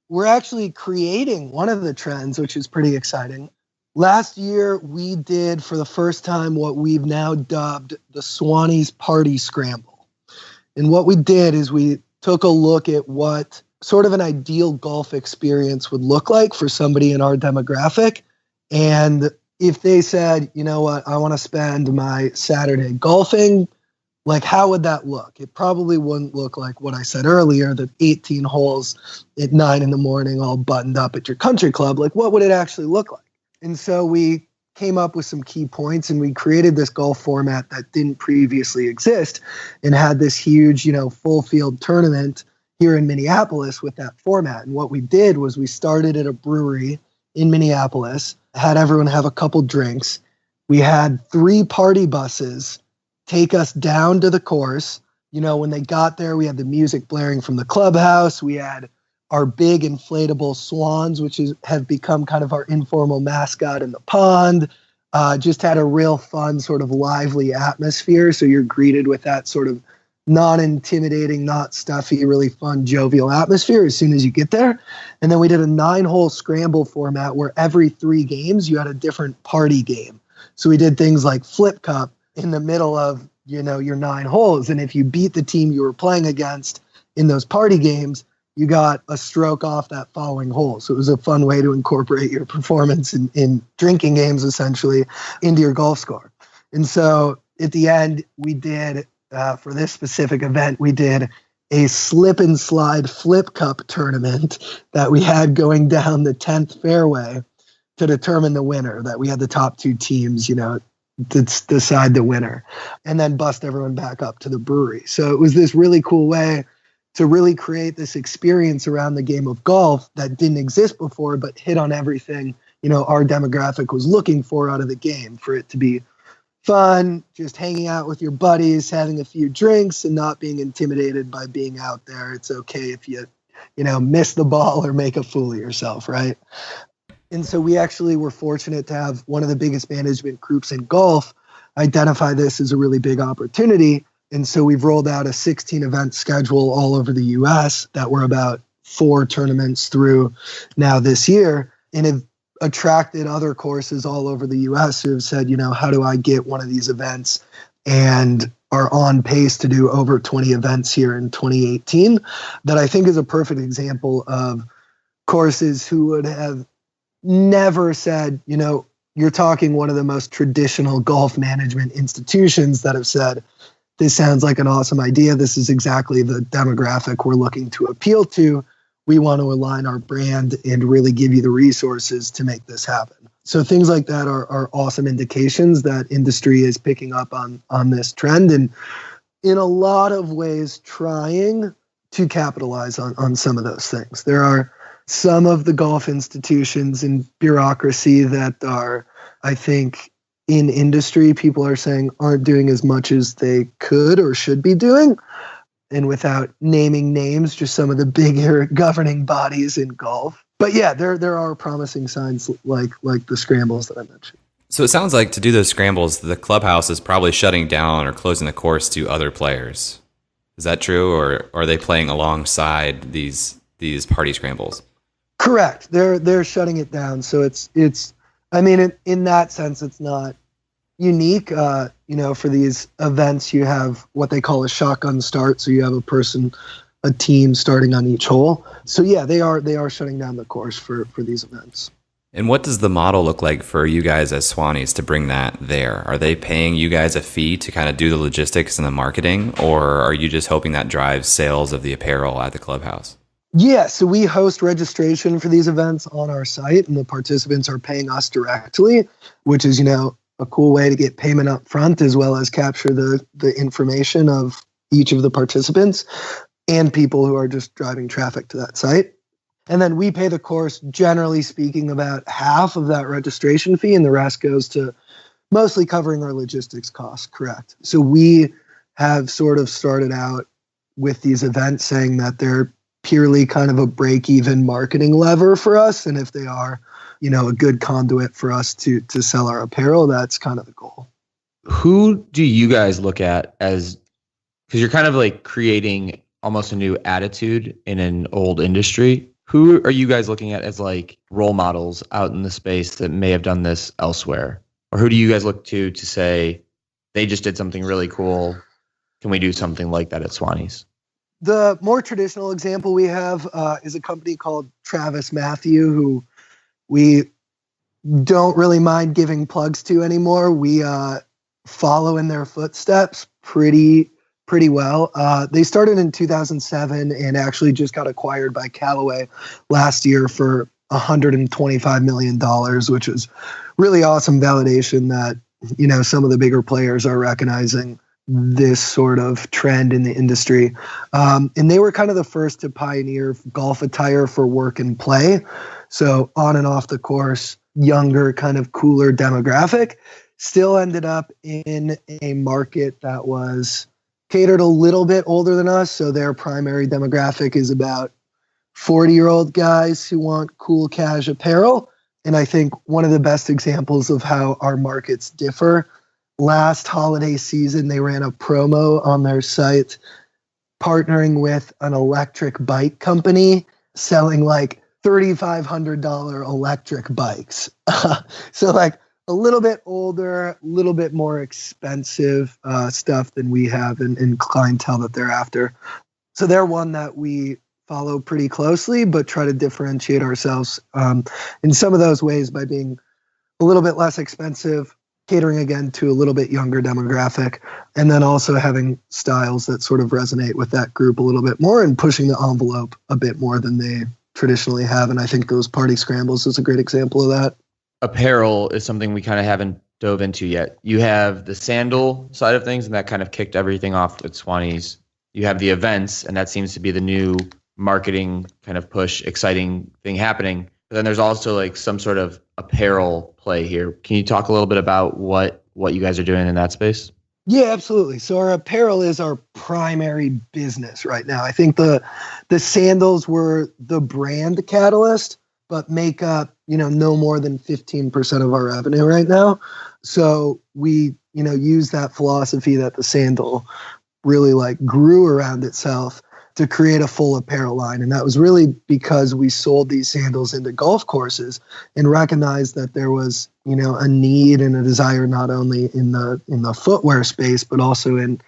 We're actually creating one of the trends, which is pretty exciting. Last year, we did for the first time what we've now dubbed the Swannies Party Scramble. And what we did is we took a look at what sort of an ideal golf experience would look like for somebody in our demographic. And if they said, you know what, I want to spend my Saturday golfing, like how would that look? It probably wouldn't look like what I said earlier, the 18 holes at 9 a.m, all buttoned up at your country club. Like what would it actually look like? And so we came up with some key points and we created this golf format that didn't previously exist and had this huge, full field tournament here in Minneapolis with that format. And what we did was we started at a brewery in Minneapolis, had everyone have a couple drinks. We had 3 party buses take us down to the course. When they got there, we had the music blaring from the clubhouse. We had our big inflatable swans, which have become kind of our informal mascot in the pond. Just had a real fun, sort of lively atmosphere. So you're greeted with that sort of non-intimidating, not stuffy, really fun, jovial atmosphere as soon as you get there. And then we did a 9-hole scramble format where every 3 games you had a different party game. So we did things like Flip Cup in the middle of, your 9 holes. And if you beat the team you were playing against in those party games, you got a stroke off that following hole. So it was a fun way to incorporate your performance in drinking games, essentially, into your golf score. And so at the end, we did, for this specific event, we did a slip and slide Flip Cup tournament that we had going down the 10th fairway to determine the winner, that we had the top 2 teams, to decide the winner, and then bust everyone back up to the brewery. So it was this really cool way to really create this experience around the game of golf that didn't exist before, but hit on everything, our demographic was looking for out of the game, for it to be fun, just hanging out with your buddies, having a few drinks and not being intimidated by being out there. It's okay if you miss the ball or make a fool of yourself, right? And so we actually were fortunate to have one of the biggest management groups in golf identify this as a really big opportunity. And so we've rolled out a 16-event schedule all over the U.S. that we're about 4 tournaments through now this year, and have attracted other courses all over the U.S. who have said, how do I get one of these events? And are on pace to do over 20 events here in 2018. That I think is a perfect example of courses who would have never said, you're talking one of the most traditional golf management institutions that have said, this sounds like an awesome idea. This is exactly the demographic we're looking to appeal to. We want to align our brand and really give you the resources to make this happen. So things like that are awesome indications that industry is picking up on this trend, and in a lot of ways trying to capitalize on some of those things. There are some of the golf institutions and bureaucracy that are, I think, in industry, people are saying aren't doing as much as they could or should be doing. And without naming names, just some of the bigger governing bodies in golf. But yeah, there are promising signs like the scrambles that I mentioned. So it sounds like to do those scrambles, the clubhouse is probably shutting down or closing the course to other players. Is that true, or are they playing alongside these party scrambles? Correct. They're shutting it down. So it's I mean, in that sense, it's not unique. For these events, you have what they call a shotgun start. So you have a person a team starting on each hole. So yeah, they are shutting down the course for these events. And what does the model look like for you guys as Swannies to bring that there? Are they paying you guys a fee to kind of do the logistics and the marketing, or are you just hoping that drives sales of the apparel at the clubhouse? Yeah, so we host registration for these events on our site, and the participants are paying us directly, which is, a cool way to get payment up front as well as capture the information of each of the participants and people who are just driving traffic to that site. And then we pay the course, generally speaking, about half of that registration fee, and the rest goes to mostly covering our logistics costs, correct? So we have sort of started out with these events saying that they're purely kind of a break-even marketing lever for us, and if they are, a good conduit for us to sell our apparel, that's kind of the goal. Who do you guys look at as, because you're kind of like creating almost a new attitude in an old industry. Who are you guys looking at as like role models out in the space that may have done this elsewhere? Or who do you guys look to say, they just did something really cool? Can we do something like that at Swannies? The more traditional example we have is a company called Travis Matthew, who we don't really mind giving plugs to anymore. We follow in their footsteps pretty well. They started in 2007 and actually just got acquired by Callaway last year for $125 million, which is really awesome validation that, some of the bigger players are recognizing this sort of trend in the industry. And they were kind of the first to pioneer golf attire for work and play. So on and off the course, younger, kind of cooler demographic, still ended up in a market that was catered a little bit older than us. So their primary demographic is about 40-year-old guys who want cool cash apparel. And I think one of the best examples of how our markets differ, last holiday season, they ran a promo on their site partnering with an electric bike company selling like $3,500 electric bikes. So like a little bit older, a little bit more expensive stuff than we have in clientele that they're after. So they're one that we follow pretty closely, but try to differentiate ourselves in some of those ways by being a little bit less expensive, catering again to a little bit younger demographic, and then also having styles that sort of resonate with that group a little bit more and pushing the envelope a bit more than they traditionally have. And I think those party scrambles is a great example of that. Apparel is something we kind of haven't dove into yet. You have the sandal side of things, and that kind of kicked everything off at Swannies. You have the events, and that seems to be the new marketing kind of push, exciting thing happening. But then there's also like some sort of apparel play here. Can you talk a little bit about what you guys are doing in that space? Yeah, absolutely. So our apparel is our primary business right now. I think the sandals were the brand catalyst, but make up, no more than 15% of our revenue right now. So we, use that philosophy that the sandal really like grew around itself to create a full apparel line. And that was really because we sold these sandals into golf courses and recognized that there was, a need and a desire not only in the footwear space, but also in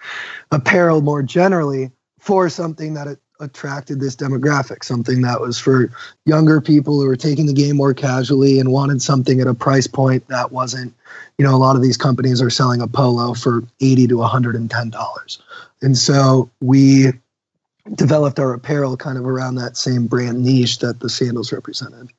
apparel more generally for something that attracted this demographic, something that was for younger people who were taking the game more casually and wanted something at a price point that wasn't, a lot of these companies are selling a polo for $80 to $110. And so we developed our apparel kind of around that same brand niche that the sandals represented.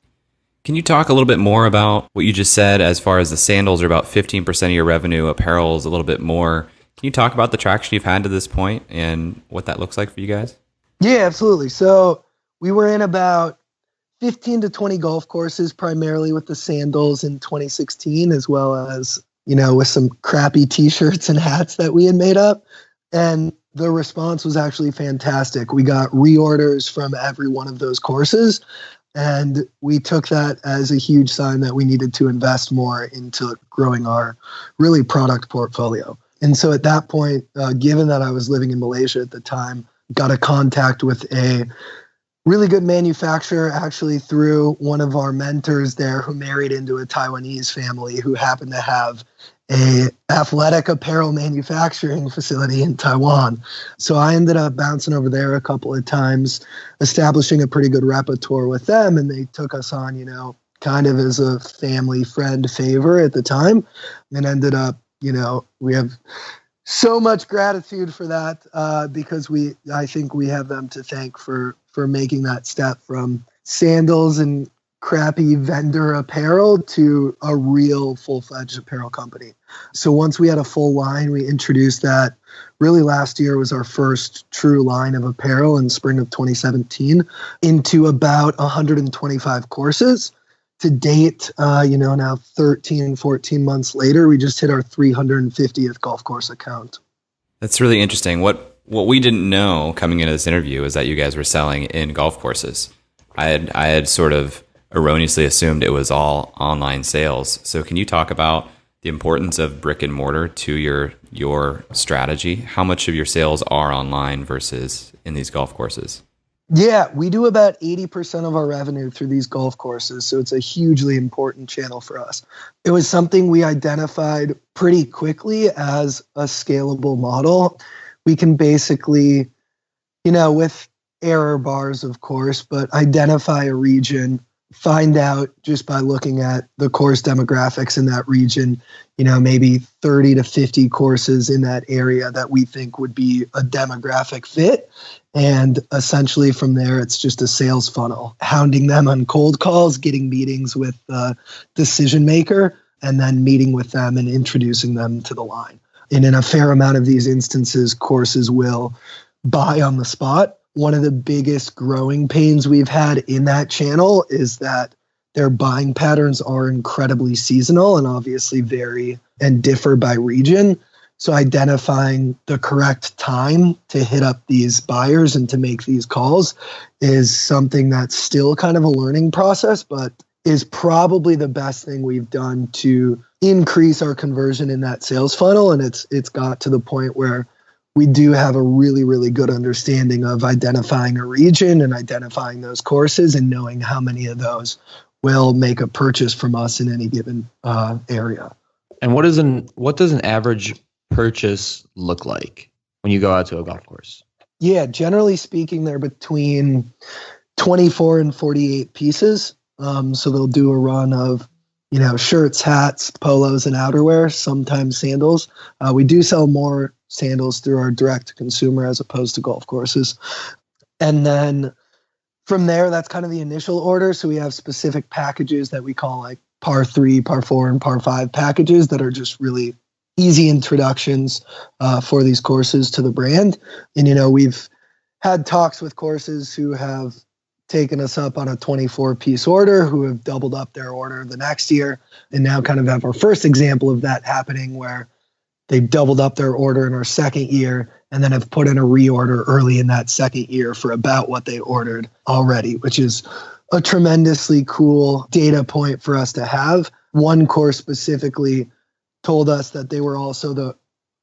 Can you talk a little bit more about what you just said as far as the sandals are about 15% of your revenue, apparel is a little bit more. Can you talk about the traction you've had to this point and what that looks like for you guys? Yeah, absolutely. So we were in about 15 to 20 golf courses, primarily with the sandals in 2016, as well as, with some crappy t-shirts and hats that we had made up. And the response was actually fantastic. We got reorders from every one of those courses, and we took that as a huge sign that we needed to invest more into growing our really product portfolio. And so at that point, given that I was living in Malaysia at the time, got a contact with a really good manufacturer, actually through one of our mentors there who married into a Taiwanese family who happened to have a athletic apparel manufacturing facility in Taiwan. So I ended up bouncing over there a couple of times, establishing a pretty good repertoire with them, and they took us on, kind of as a family friend favor at the time, and ended up, we have so much gratitude for that because I think we have them to thank for making that step from sandals and crappy vendor apparel to a real full-fledged apparel company. So once we had a full line, we introduced that. Really last year was our first true line of apparel in spring of 2017 into about 125 courses. To date, now 13, 14 months later, we just hit our 350th golf course account. That's really interesting. What we didn't know coming into this interview is that you guys were selling in golf courses. I had sort of erroneously assumed it was all online sales. So can you talk about the importance of brick and mortar to your strategy? How much of your sales are online versus in these golf courses? Yeah, we do about 80% of our revenue through these golf courses. So it's a hugely important channel for us. It was something we identified pretty quickly as a scalable model. We can basically, with error bars, of course, but identify a region, find out just by looking at the course demographics in that region, maybe 30 to 50 courses in that area that we think would be a demographic fit. And essentially from there, it's just a sales funnel, hounding them on cold calls, getting meetings with the decision maker, and then meeting with them and introducing them to the line. And in a fair amount of these instances, courses will buy on the spot. One of the biggest growing pains we've had in that channel is that their buying patterns are incredibly seasonal and obviously vary and differ by region. So identifying the correct time to hit up these buyers and to make these calls is something that's still kind of a learning process, but is probably the best thing we've done to increase our conversion in that sales funnel. And it's got to the point where we do have a really, really good understanding of identifying a region and identifying those courses and knowing how many of those will make a purchase from us in any given area. And what does an average purchase look like when you go out to a golf course? Yeah, generally speaking, they're between 24 and 48 pieces. So they'll do a run of, shirts, hats, polos, and outerwear, sometimes sandals. We do sell more sandals through our direct to consumer as opposed to golf courses. And then from there, that's kind of the initial order. So we have specific packages that we call like par 3, par 4, and par 5 packages that are just really easy introductions for these courses to the brand. And, we've had talks with courses who have taken us up on a 24-piece order, who have doubled up their order the next year, and now kind of have our first example of that happening where they doubled up their order in our second year and then have put in a reorder early in that second year for about what they ordered already, which is a tremendously cool data point for us to have. One course specifically told us that they were also the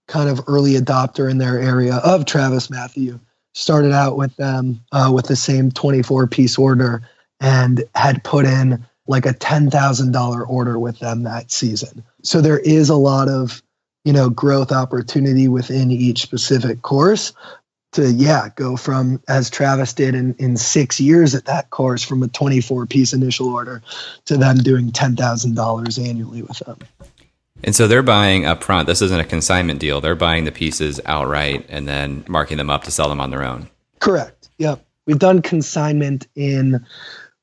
kind of early adopter in their area of Travis Matthew. Started out with them with the same 24-piece order and had put in like a $10,000 order with them that season. So there is a lot of, growth opportunity within each specific course to, go from, as Travis did in 6 years at that course, from a 24-piece initial order to them doing $10,000 annually with them. And so they're buying up front. This isn't a consignment deal. They're buying the pieces outright and then marking them up to sell them on their own. Correct. Yep. We've done consignment in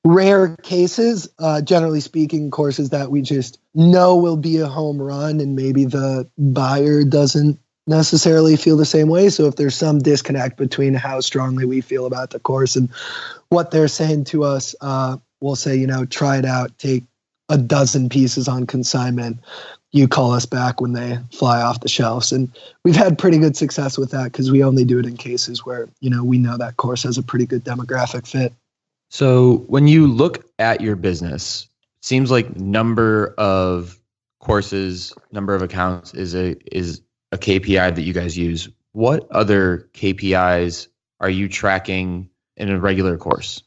rare cases, generally speaking, courses that we just know will be a home run and maybe the buyer doesn't necessarily feel the same way. So if there's some disconnect between how strongly we feel about the course and what they're saying to us, we'll say, try it out, take a dozen pieces on consignment. You call us back when they fly off the shelves. And we've had pretty good success with that because we only do it in cases where, we know that course has a pretty good demographic fit. So when you look at your business, it seems like number of courses, number of accounts is a KPI that you guys use. What other KPIs are you tracking in a regular course?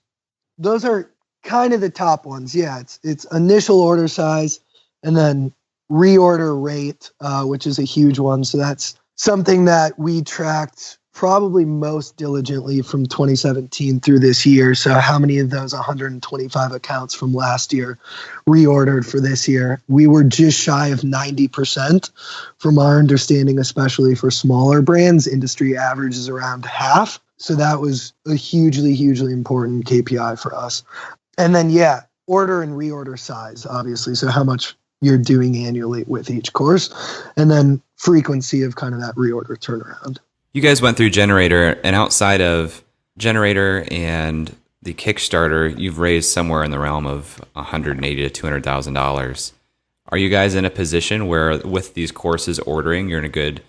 those are kind of the top ones. Yeah, it's initial order size and then reorder rate, which is a huge one. So that's something that we tracked probably most diligently from 2017 through this year. So how many of those 125 accounts from last year reordered for this year? We were just shy of 90% from our understanding, especially for smaller brands. Industry average is around half. So that was a hugely, hugely important KPI for us. And then, yeah, order and reorder size, obviously. So how much you're doing annually with each course, and then frequency of kind of that reorder turnaround. You guys went through Generator, and outside of Generator and the Kickstarter, you've raised somewhere in the realm of $180,000 to $200,000. Are you guys in a position where with these courses ordering, you're in a good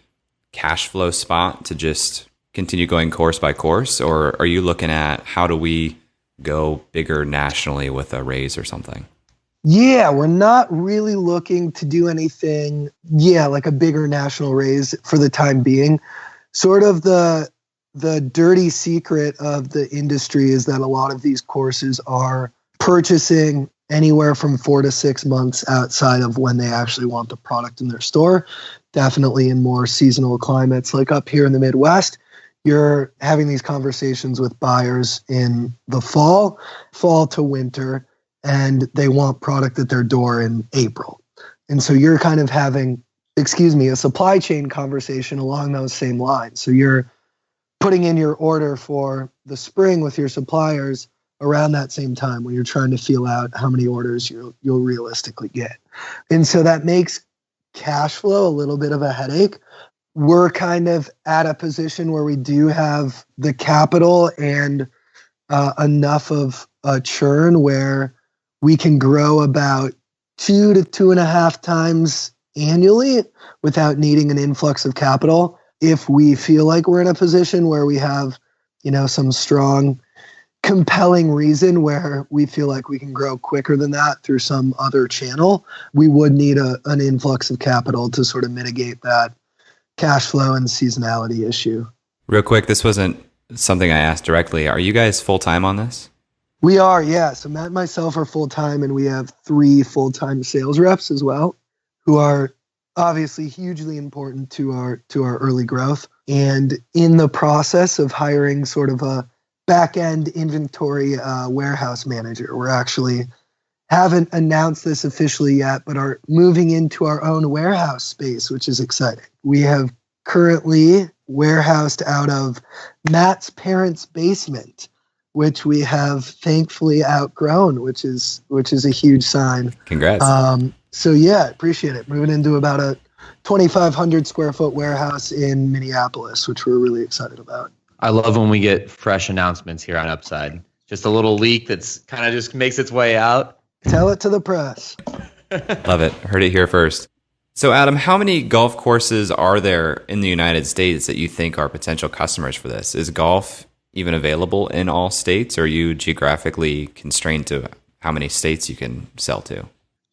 cash flow spot to just continue going course by course? Or are you looking at how do we go bigger nationally with a raise or something? Yeah, we're not really looking to do anything, like a bigger national raise for the time being. Sort of the dirty secret of the industry is that a lot of these courses are purchasing anywhere from 4 to 6 months outside of when they actually want the product in their store. Definitely in more seasonal climates like up here in the Midwest, you're having these conversations with buyers in the fall to winter, and they want product at their door in April. And so you're kind of having, a supply chain conversation along those same lines. So you're putting in your order for the spring with your suppliers around that same time when you're trying to feel out how many orders you'll realistically get. And so that makes cash flow a little bit of a headache. We're kind of at a position where we do have the capital and enough of a churn where we can grow about 2 to 2.5 times annually without needing an influx of capital. If we feel like we're in a position where we have, some strong, compelling reason where we feel like we can grow quicker than that through some other channel, we would need an influx of capital to sort of mitigate that cash flow and seasonality issue. Real quick, this wasn't something I asked directly. Are you guys full-time on this? We are, yeah. So Matt and myself are full-time, and we have 3 full-time sales reps as well, who are obviously hugely important to our early growth. And in the process of hiring sort of a back-end inventory warehouse manager, we're actually haven't announced this officially yet, but are moving into our own warehouse space, which is exciting. We have currently warehoused out of Matt's parents' basement, which we have thankfully outgrown, which is a huge sign. Congrats. So yeah, appreciate it. Moving into about a 2,500 square foot warehouse in Minneapolis, which we're really excited about. I love when we get fresh announcements here on Upside. Just a little leak that's kind of just makes its way out. Tell it to the press. Love it. Heard it here first. So Adam, how many golf courses are there in the United States that you think are potential customers for this? Is golf even available in all states, or are you geographically constrained to how many states you can sell to?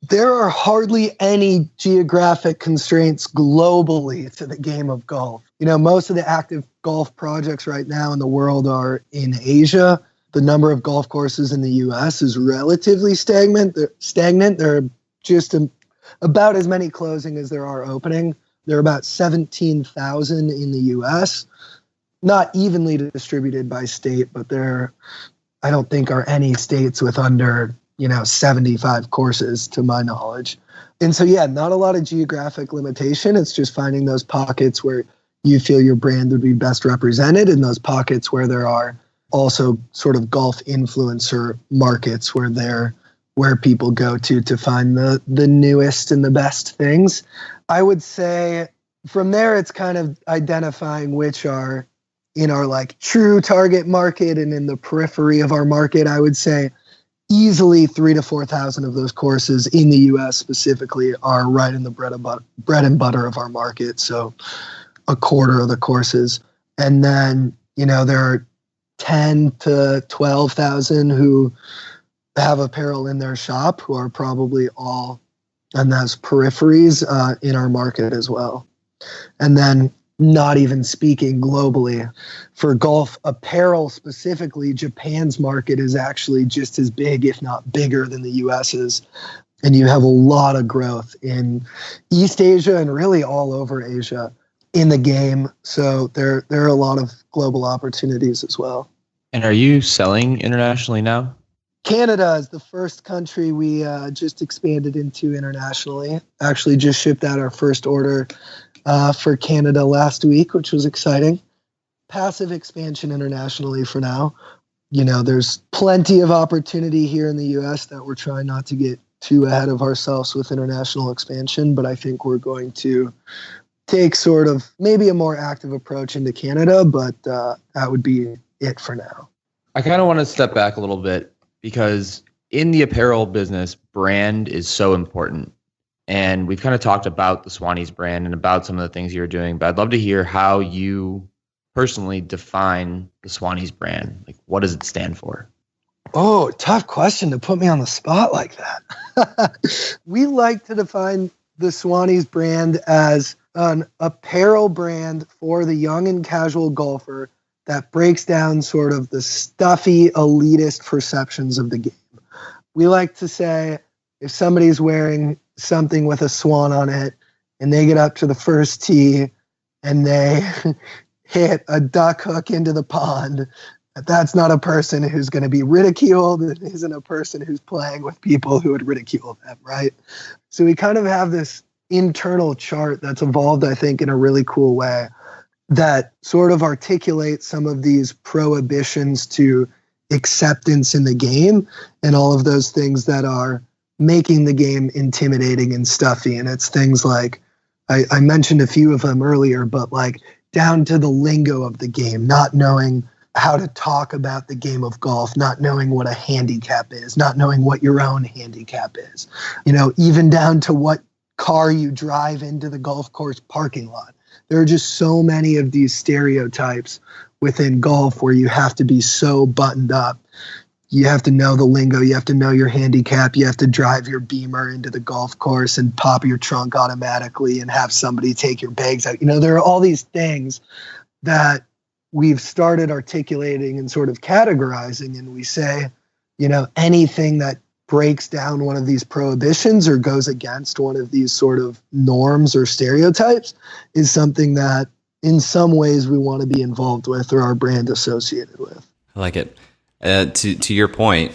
There are hardly any geographic constraints globally to the game of golf. Most of the active golf projects right now in the world are in Asia. The number of golf courses in the U.S. is relatively stagnant. There are just about as many closing as there are opening. There are about 17,000 in the U.S., not evenly distributed by state, but I don't think are any states with under 75 courses to my knowledge. And so, yeah, not a lot of geographic limitation. It's just finding those pockets where you feel your brand would be best represented, and those pockets where there are also sort of golf influencer markets where people go to find the newest and the best things. I would say from there, it's kind of identifying which are in our true target market and in the periphery of our market. I would say easily 3,000 to 4,000 of those courses in the U.S. specifically are right in the bread and butter of our market. So a quarter of the courses. And then, there are 10 to 12,000 who have apparel in their shop who are probably all on those peripheries in our market as well. And then not even speaking globally. For golf apparel specifically, Japan's market is actually just as big, if not bigger, than the US's. And you have a lot of growth in East Asia and really all over Asia in the game. So there are a lot of global opportunities as well. And are you selling internationally now? Canada is the first country we just expanded into internationally. Actually just shipped out our first order for Canada last week, which was exciting. Passive expansion internationally for now. You know, there's plenty of opportunity here in the US that we're trying not to get too ahead of ourselves with international expansion, but I think we're going to take sort of maybe a more active approach into Canada, but that would be it for now. I kind of want to step back a little bit because in the apparel business, brand is so important. And we've kind of talked about the Swannies brand and about some of the things you're doing, but I'd love to hear how you personally define the Swannies brand. Like, what does it stand for? Oh, tough question to put me on the spot like that. We like to define the Swannies brand as an apparel brand for the young and casual golfer that breaks down sort of the stuffy, elitist perceptions of the game. We like to say if somebody's wearing something with a swan on it and they get up to the first tee and they hit a duck hook into the pond, that's not a person who's going to be ridiculed. It isn't a person who's playing with people who would ridicule them, right? So we kind of have this internal chart that's evolved, I think, in a really cool way that sort of articulates some of these prohibitions to acceptance in the game and all of those things that are making the game intimidating and stuffy. And it's things like, I mentioned a few of them earlier, but like down to the lingo of the game, not knowing how to talk about the game of golf, not knowing what a handicap is, not knowing what your own handicap is, you know, even down to what car you drive into the golf course parking lot. There are just so many of these stereotypes within golf where you have to be so buttoned up. You have to know the lingo. You have to know your handicap. You have to drive your Beamer into the golf course and pop your trunk automatically and have somebody take your bags out. You know, there are all these things that we've started articulating and sort of categorizing, and we say, you know, anything that breaks down one of these prohibitions or goes against one of these sort of norms or stereotypes is something that in some ways we want to be involved with or our brand associated with. I like it. To your point,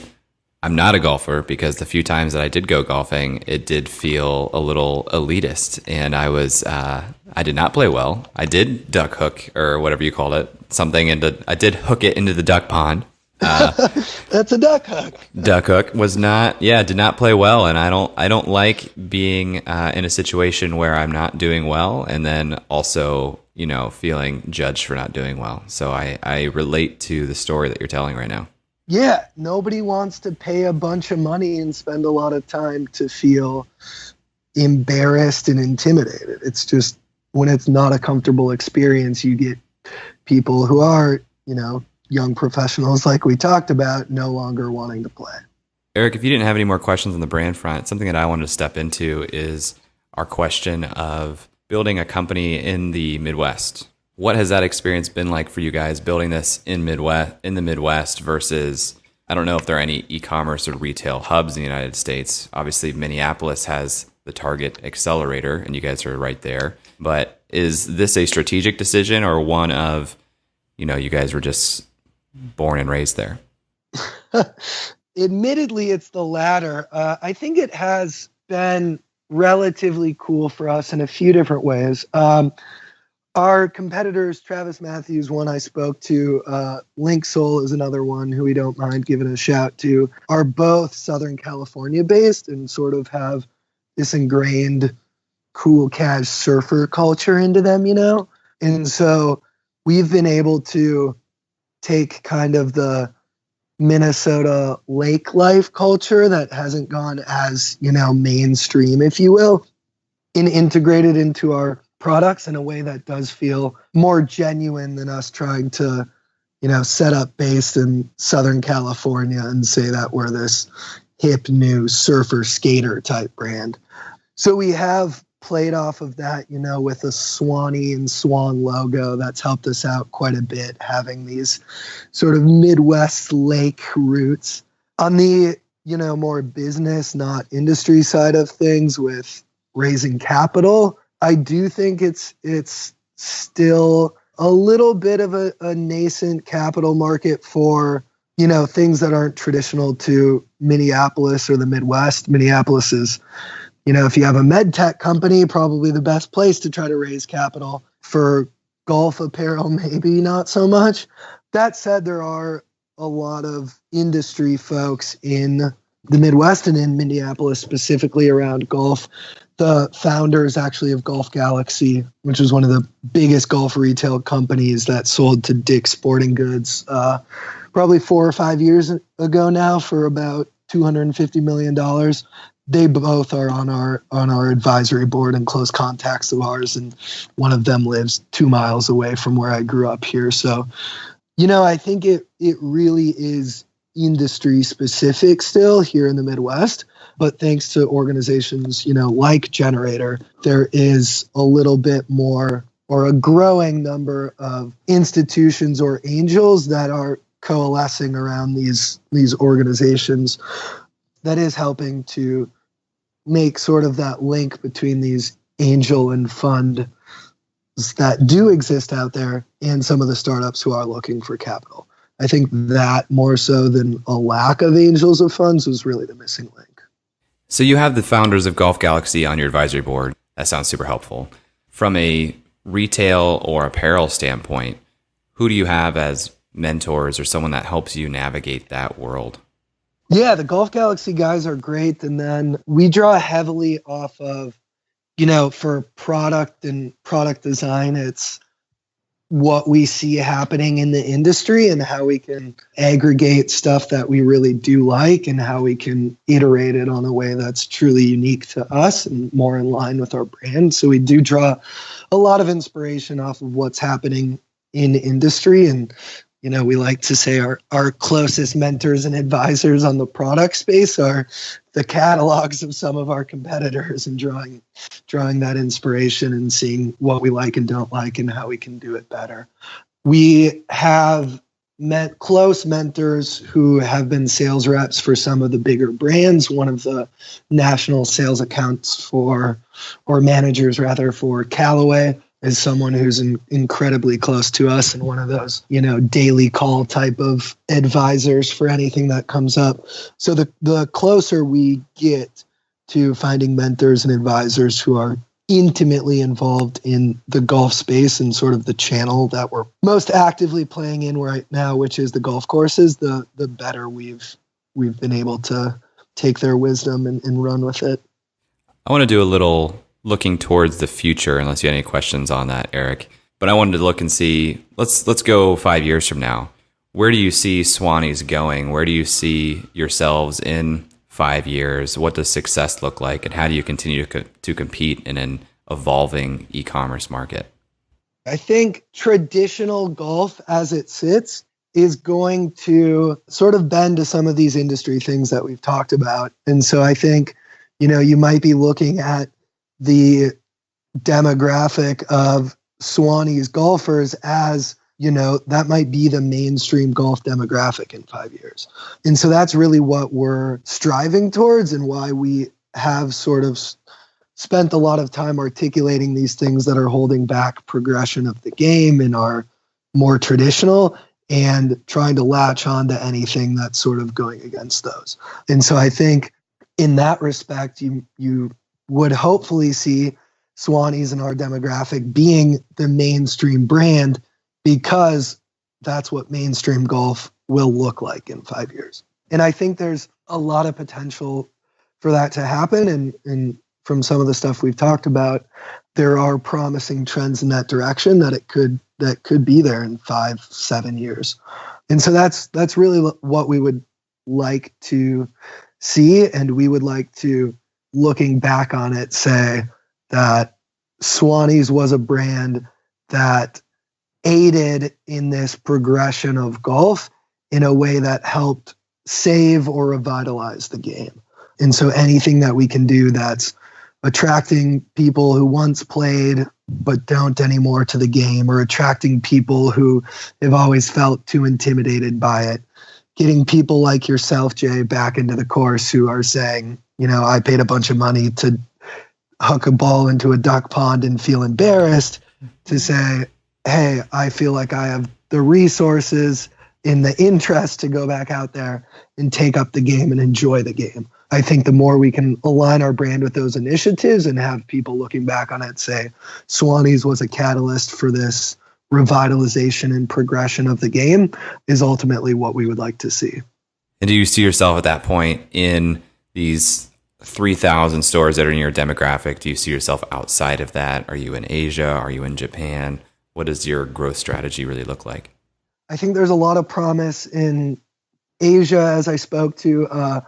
I'm not a golfer because the few times that I did go golfing, it did feel a little elitist, and I did not play well. I did duck hook or whatever you called it, I did hook it into the duck pond. That's a duck hook. Duck hook did not play well, and I don't like being in a situation where I'm not doing well, and then also, you know, feeling judged for not doing well. So I relate to the story that you're telling right now. Yeah, nobody wants to pay a bunch of money and spend a lot of time to feel embarrassed and intimidated. It's just when it's not a comfortable experience, you get people who are, you know, young professionals like we talked about, no longer wanting to play. Eric, if you didn't have any more questions on the brand front, something that I wanted to step into is our question of building a company in the Midwest. What has that experience been like for you guys building this in the Midwest versus, I don't know if there are any e-commerce or retail hubs in the United States. Obviously, Minneapolis has the Target Accelerator, and you guys are right there. But is this a strategic decision or one of, you know, you guys were just born and raised there? Admittedly, it's the latter. I think it has been relatively cool for us in a few different ways. Our competitors, Travis Matthews, one I spoke to, Link Soul is another one who we don't mind giving a shout to, are both Southern California based and sort of have this ingrained cool cash surfer culture into them, you know? And so we've been able to take kind of the Minnesota lake life culture that hasn't gone as, you know, mainstream, if you will, and integrate it into our products in a way that does feel more genuine than us trying to, you know, set up base in Southern California and say that we're this hip new surfer skater type brand. So we have played off of that, with a Swanee and Swan logo. That's helped us out quite a bit, having these sort of Midwest lake roots. On the, more business, not industry side of things with raising capital, I do think it's still a little bit of a nascent capital market for, things that aren't traditional to Minneapolis or the Midwest. Minneapolis is, if you have a med tech company, probably the best place to try to raise capital. For golf apparel, maybe not so much. That said, there are a lot of industry folks in the Midwest and in Minneapolis, specifically around golf. The founders actually of Golf Galaxy, which was one of the biggest golf retail companies that sold to Dick's Sporting Goods probably 4 or 5 years ago now for about $250 million. They both are on our advisory board and close contacts of ours, and one of them lives 2 miles away from where I grew up here. So, I think it really is industry specific still here in the Midwest. But thanks to organizations, like Generator, there is a little bit more or a growing number of institutions or angels that are coalescing around these organizations that is helping to make sort of that link between these angel and fund that do exist out there and some of the startups who are looking for capital. I think that more so than a lack of angels of funds was really the missing link. So you have the founders of Golf Galaxy on your advisory board. That sounds super helpful. From a retail or apparel standpoint, who do you have as mentors or someone that helps you navigate that world? Yeah, the Golf Galaxy guys are great. And then we draw heavily off of, for product and product design, it's what we see happening in the industry and how we can aggregate stuff that we really do like and how we can iterate it on a way that's truly unique to us and more in line with our brand. So we do draw a lot of inspiration off of what's happening in industry. And, we like to say our closest mentors and advisors on the product space are the catalogs of some of our competitors, and drawing that inspiration and seeing what we like and don't like and how we can do it better. We have met close mentors who have been sales reps for some of the bigger brands. One of the national sales accounts or managers rather for Callaway is someone who's incredibly close to us and one of those, daily call type of advisors for anything that comes up. So the closer we get to finding mentors and advisors who are intimately involved in the golf space and sort of the channel that we're most actively playing in right now, which is the golf courses, the better we've been able to take their wisdom and run with it. I want to do a little looking towards the future, unless you had any questions on that, Eric. But I wanted to look and see, let's go 5 years from now. Where do you see Swannies going? Where do you see yourselves in 5 years? What does success look like? And how do you continue to compete in an evolving e-commerce market? I think traditional golf as it sits is going to sort of bend to some of these industry things that we've talked about. And so I think, you might be looking at the demographic of Swannies golfers as, that might be the mainstream golf demographic in 5 years. And so that's really what we're striving towards and why we have sort of spent a lot of time articulating these things that are holding back progression of the game and are more traditional and trying to latch on to anything that's sort of going against those. And so I think in that respect, you would hopefully see Swannies in our demographic being the mainstream brand because that's what mainstream golf will look like in 5 years. And I think there's a lot of potential for that to happen. And from some of the stuff we've talked about, there are promising trends in that direction that could be there in 5-7 years. And so that's really what we would like to see. And we would like to, looking back on it, say that Swannies was a brand that aided in this progression of golf in a way that helped save or revitalize the game. And so anything that we can do that's attracting people who once played but don't anymore to the game, or attracting people who have always felt too intimidated by it. Getting people like yourself, Jay, back into the course who are saying, I paid a bunch of money to hook a ball into a duck pond and feel embarrassed, to say, hey, I feel like I have the resources and the interest to go back out there and take up the game and enjoy the game. I think the more we can align our brand with those initiatives and have people looking back on it say, Swannies was a catalyst for this revitalization and progression of the game, is ultimately what we would like to see. And do you see yourself at that point in these 3,000 stores that are in your demographic? Do you see yourself outside of that? Are you in Asia? Are you in Japan? What does your growth strategy really look like? I think there's a lot of promise in Asia, as I spoke to,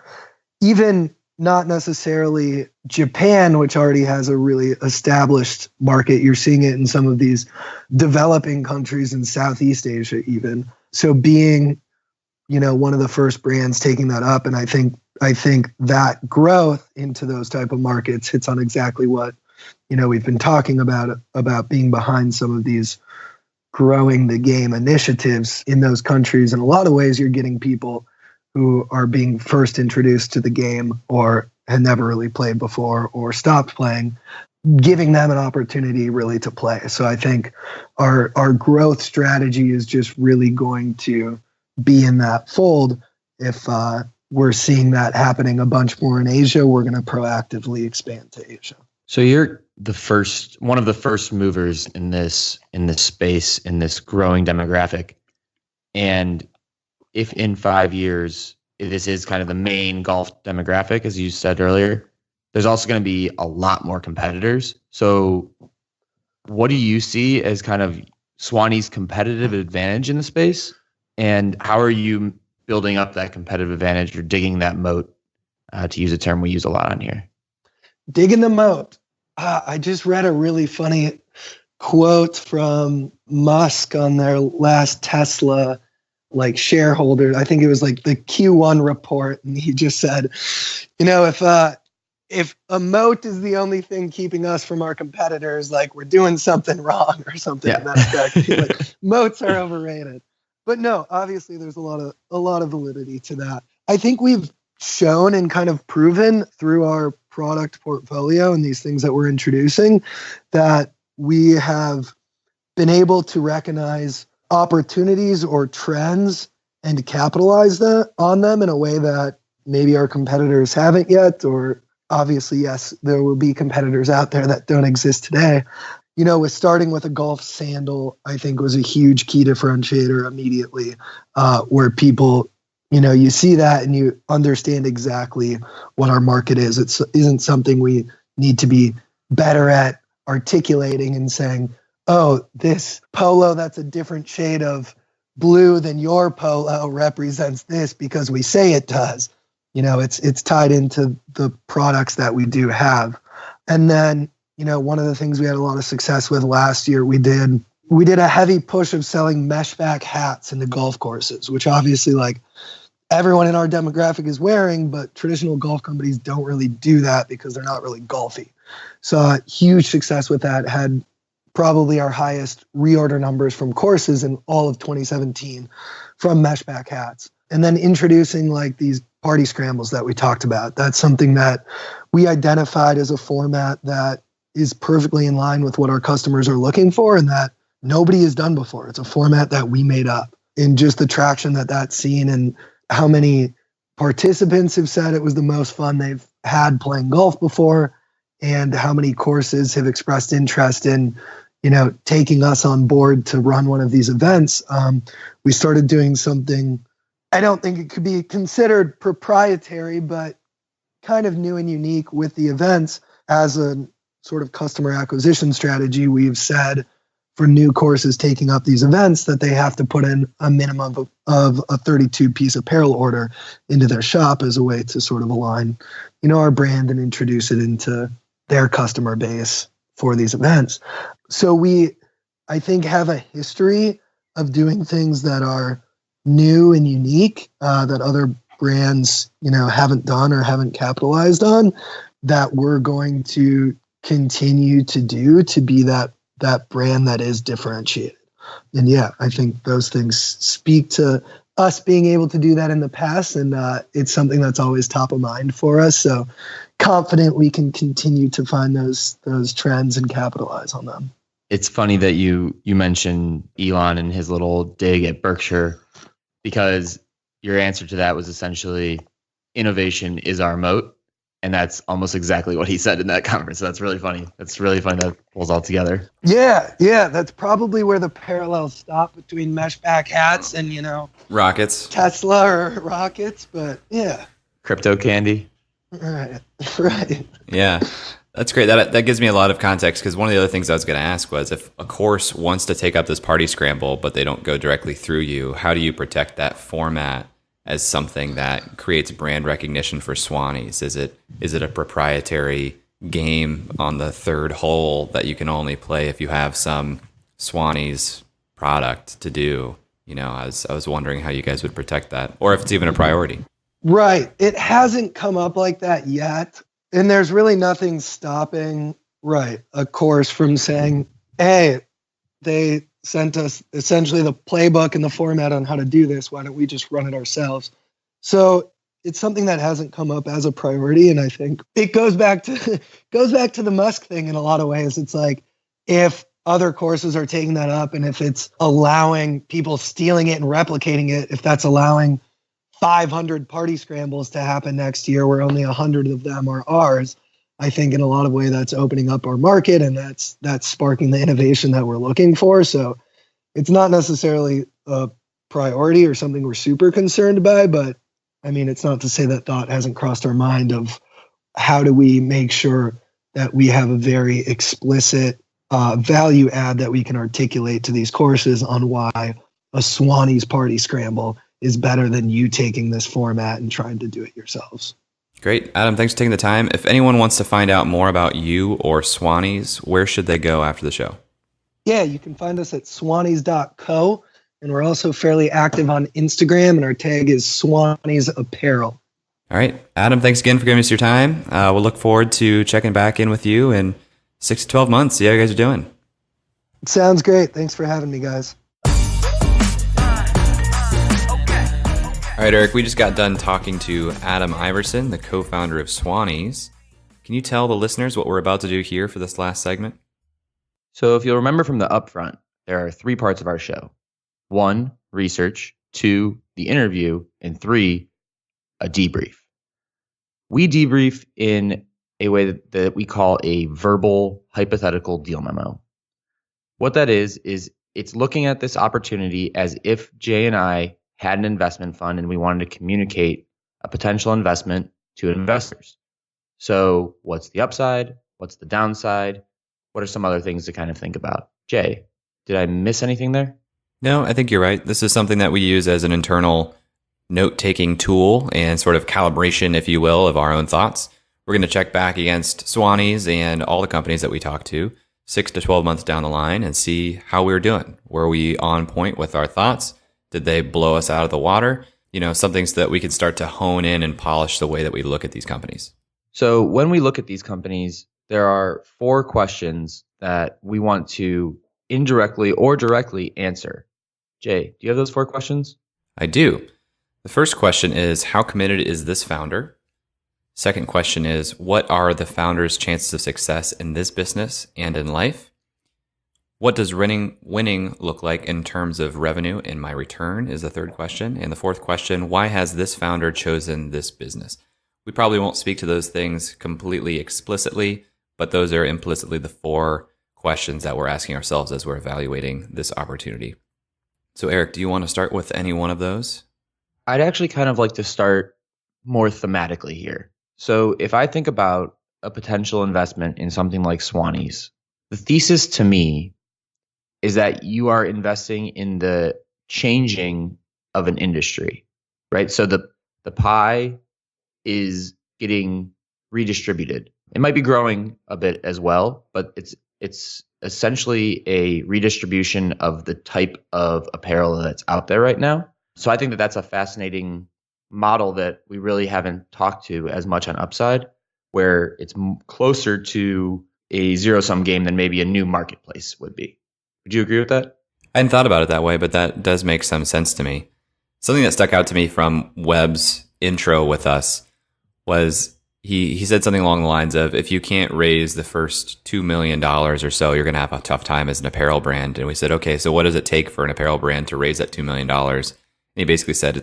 even not necessarily Japan, which already has a really established market. You're seeing it in some of these developing countries in Southeast Asia even. So being, one of the first brands taking that up, and I think that growth into those type of markets hits on exactly what, we've been talking about being behind some of these growing the game initiatives in those countries. In a lot of ways, you're getting people who are being first introduced to the game or had never really played before or stopped playing, giving them an opportunity really to play. So I think our growth strategy is just really going to be in that fold. If we're seeing that happening a bunch more in Asia, we're going to proactively expand to Asia. So you're one of the first movers in this space, in this growing demographic. And if in 5 years, this is kind of the main golf demographic, as you said earlier, there's also going to be a lot more competitors. So what do you see as kind of Swannies' competitive advantage in the space? And how are you building up that competitive advantage or digging that moat, to use a term we use a lot on here? Digging the moat. I just read a really funny quote from Musk on their last Tesla shareholder. I think it was the Q1 report, and he just said, if a moat is the only thing keeping us from our competitors, we're doing something wrong or something. Yeah. To that effect. Moats are overrated. But no, obviously there's a lot of validity to that. I think we've shown and kind of proven through our product portfolio and these things that we're introducing that we have been able to recognize opportunities or trends and to capitalize on them in a way that maybe our competitors haven't yet, or obviously, yes, there will be competitors out there that don't exist today. With starting with a golf sandal, I think was a huge key differentiator immediately, where people, you see that and you understand exactly what our market is. It isn't something we need to be better at articulating and saying, oh, this polo that's a different shade of blue than your polo represents this because we say it does. It's tied into the products that we do have. And then, one of the things we had a lot of success with last year, we did a heavy push of selling mesh back hats into golf courses, which obviously everyone in our demographic is wearing, but traditional golf companies don't really do that because they're not really golfy. So huge success with that. Had probably our highest reorder numbers from courses in all of 2017 from mesh back hats. And then introducing these party scrambles that we talked about. That's something that we identified as a format that is perfectly in line with what our customers are looking for and that nobody has done before. It's a format that we made up. And just the traction that's seen and how many participants have said it was the most fun they've had playing golf before, and how many courses have expressed interest in, taking us on board to run one of these events. We started doing something, I don't think it could be considered proprietary, but kind of new and unique with the events. As a sort of customer acquisition strategy, we've said for new courses taking up these events that they have to put in a minimum of a 32-piece apparel order into their shop as a way to sort of align, our brand and introduce it into their customer base for these events. So we, I think, have a history of doing things that are new and unique that other brands, haven't done or haven't capitalized on. that we're going to continue to do to be that brand that is differentiated. And yeah, I think those things speak to us being able to do that in the past, and it's something that's always top of mind for us. So confident we can continue to find those trends and capitalize on them. It's funny that you mentioned Elon and his little dig at Berkshire, because your answer to that was essentially innovation is our moat. And that's almost exactly what he said in that conference. So that's really funny. That's really funny that pulls all together. Yeah. That's probably where the parallels stop between mesh back hats and, rockets, Tesla or rockets. But yeah. Crypto candy. Right. Yeah. That's great. That gives me a lot of context, because one of the other things I was going to ask was, if a course wants to take up this party scramble, but they don't go directly through you, how do you protect that format as something that creates brand recognition for Swannies? Is it a proprietary game on the third hole that you can only play if you have some Swannies product to do? I was wondering how you guys would protect that, or if it's even a priority. Right. It hasn't come up like that yet. And there's really nothing stopping, a course from saying, hey, they sent us essentially the playbook and the format on how to do this. Why don't we just run it ourselves? So it's something that hasn't come up as a priority. And I think it goes back to the Musk thing in a lot of ways. It's like, if other courses are taking that up, and if it's allowing people stealing it and replicating it, if that's allowing 500 party scrambles to happen next year where only 100 of them are ours, I think in a lot of ways that's opening up our market, and that's sparking the innovation that we're looking for. So it's not necessarily a priority or something we're super concerned by, but I mean, it's not to say that thought hasn't crossed our mind of how do we make sure that we have a very explicit value add that we can articulate to these courses on why a Swannies party scramble is better than you taking this format and trying to do it yourselves. Great. Adam, thanks for taking the time. If anyone wants to find out more about you or Swannies, where should they go after the show? Yeah, you can find us at swannies.co, and we're also fairly active on Instagram, and our tag is Swannies Apparel. All right. Adam, thanks again for giving us your time. We'll look forward to checking back in with you in 6 to 12 months, see how you guys are doing. Sounds great. Thanks for having me, guys. All right, Eric, we just got done talking to Adam Iverson, the co-founder of Swannies. Can you tell the listeners what we're about to do here for this last segment? So if you'll remember from the upfront, there are 3 parts of our show. 1, research. 2, the interview. And 3, a debrief. We debrief in a way that we call a verbal hypothetical deal memo. What that is it's looking at this opportunity as if Jay and I had an investment fund and we wanted to communicate a potential investment to investors. So what's the upside? What's the downside? What are some other things to kind of think about? Jay, did I miss anything there? No, I think you're right. This is something that we use as an internal note-taking tool and sort of calibration, if you will, of our own thoughts. We're going to check back against Swannies and all the companies that we talk to 6 to 12 months down the line and see how we're doing. Were we on point with our thoughts? Did they blow us out of the water? Something so that we can start to hone in and polish the way that we look at these companies. So when we look at these companies, there are 4 questions that we want to indirectly or directly answer. Jay, do you have those 4 questions? I do. The first question is, how committed is this founder? Second question is, what are the founder's chances of success in this business and in life? What does winning look like in terms of revenue and my return is the third question. And the fourth question, why has this founder chosen this business? We probably won't speak to those things completely explicitly, but those are implicitly the 4 questions that we're asking ourselves as we're evaluating this opportunity. So Eric, do you want to start with any one of those? I'd actually kind of like to start more thematically here. So if I think about a potential investment in something like Swannies, the thesis to me is that you are investing in the changing of an industry, right? So the pie is getting redistributed. It might be growing a bit as well, but it's essentially a redistribution of the type of apparel that's out there right now. So I think that that's a fascinating model that we really haven't talked to as much on Upside, where it's closer to a zero-sum game than maybe a new marketplace would be. Would you agree with that? I hadn't thought about it that way, but that does make some sense to me. Something that stuck out to me from Webb's intro with us was he said something along the lines of, if you can't raise the first $2 million or so, you're going to have a tough time as an apparel brand. And we said, okay, so what does it take for an apparel brand to raise that $2 million? And he basically said,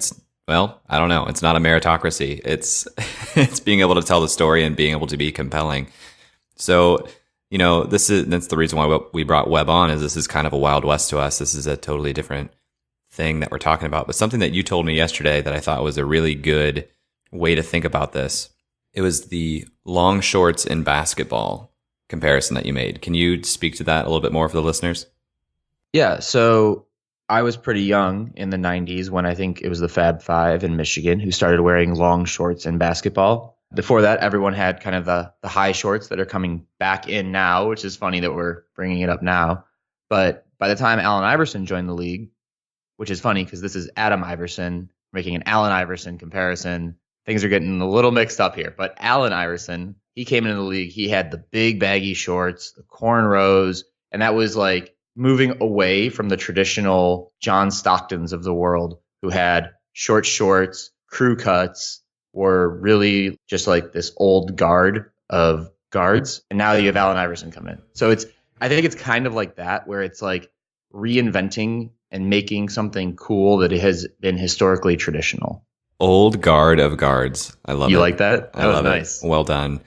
I don't know. It's not a meritocracy. It's being able to tell the story and being able to be compelling. So, that's the reason why we brought Webb on, is this is kind of a Wild West to us. This is a totally different thing that we're talking about. But something that you told me yesterday that I thought was a really good way to think about this, it was the long shorts in basketball comparison that you made. Can you speak to that a little bit more for the listeners? Yeah, so I was pretty young in the 90s when I think it was the Fab Five in Michigan who started wearing long shorts in basketball. Before that, everyone had kind of the high shorts that are coming back in now, which is funny that we're bringing it up now. But by the time Allen Iverson joined the league, which is funny because this is Adam Iverson making an Allen Iverson comparison, things are getting a little mixed up here. But Allen Iverson, he came into the league, he had the big baggy shorts, the cornrows, and that was like moving away from the traditional John Stocktons of the world who had short shorts, crew cuts, were really just like this old guard of guards. And now you have Allen Iverson come in. So I think it's kind of like that, where it's like reinventing and making something cool that has been historically traditional. Old guard of guards. I love it. You like that? That was nice. Well done.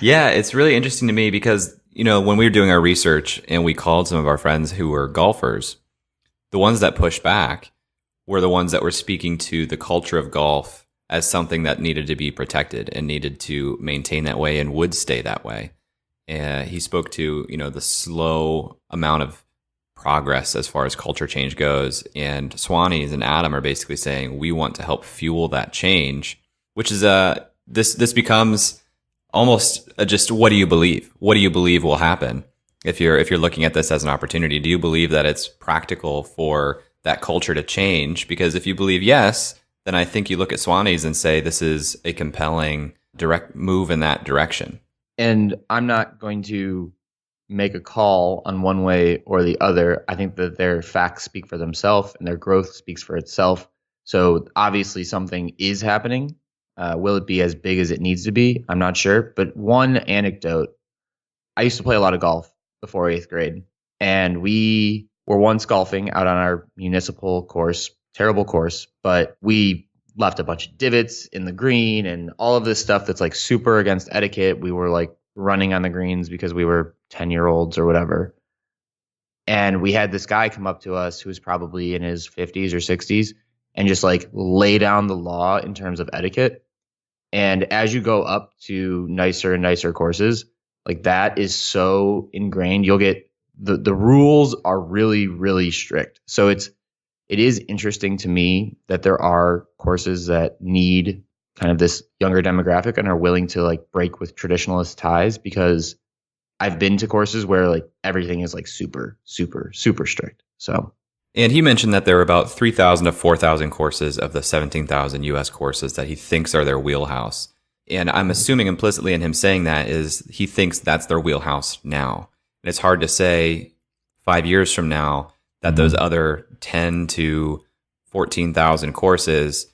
Yeah, it's really interesting to me because, when we were doing our research and we called some of our friends who were golfers, the ones that pushed back were the ones that were speaking to the culture of golf as something that needed to be protected and needed to maintain that way and would stay that way. He spoke to, the slow amount of progress as far as culture change goes. And Swannies and Adam are basically saying, we want to help fuel that change, which is this becomes almost just, what do you believe? What do you believe will happen? If you're looking at this as an opportunity, do you believe that it's practical for that culture to change? Because if you believe yes, then I think you look at Swannies and say this is a compelling direct move in that direction. And I'm not going to make a call on one way or the other. I think that their facts speak for themselves and their growth speaks for itself. So obviously something is happening. Will it be as big as it needs to be? I'm not sure. But one anecdote, I used to play a lot of golf before 8th grade. And we were once golfing out on our municipal course. Terrible course, but we left a bunch of divots in the green and all of this stuff that's like super against etiquette. We were like running on the greens because we were 10-year-olds or whatever. And we had this guy come up to us who was probably in his 50s or 60s and just like lay down the law in terms of etiquette. And as you go up to nicer and nicer courses, like that is so ingrained. You'll get the rules are really, really strict. So it is interesting to me that there are courses that need kind of this younger demographic and are willing to like break with traditionalist ties, because I've been to courses where like everything is like super, super, super strict. So, and he mentioned that there are about 3,000 to 4,000 courses of the 17,000 US courses that he thinks are their wheelhouse. And I'm assuming implicitly in him saying that is he thinks that's their wheelhouse now. And it's hard to say 5 years from now that those other 10 to 14,000 courses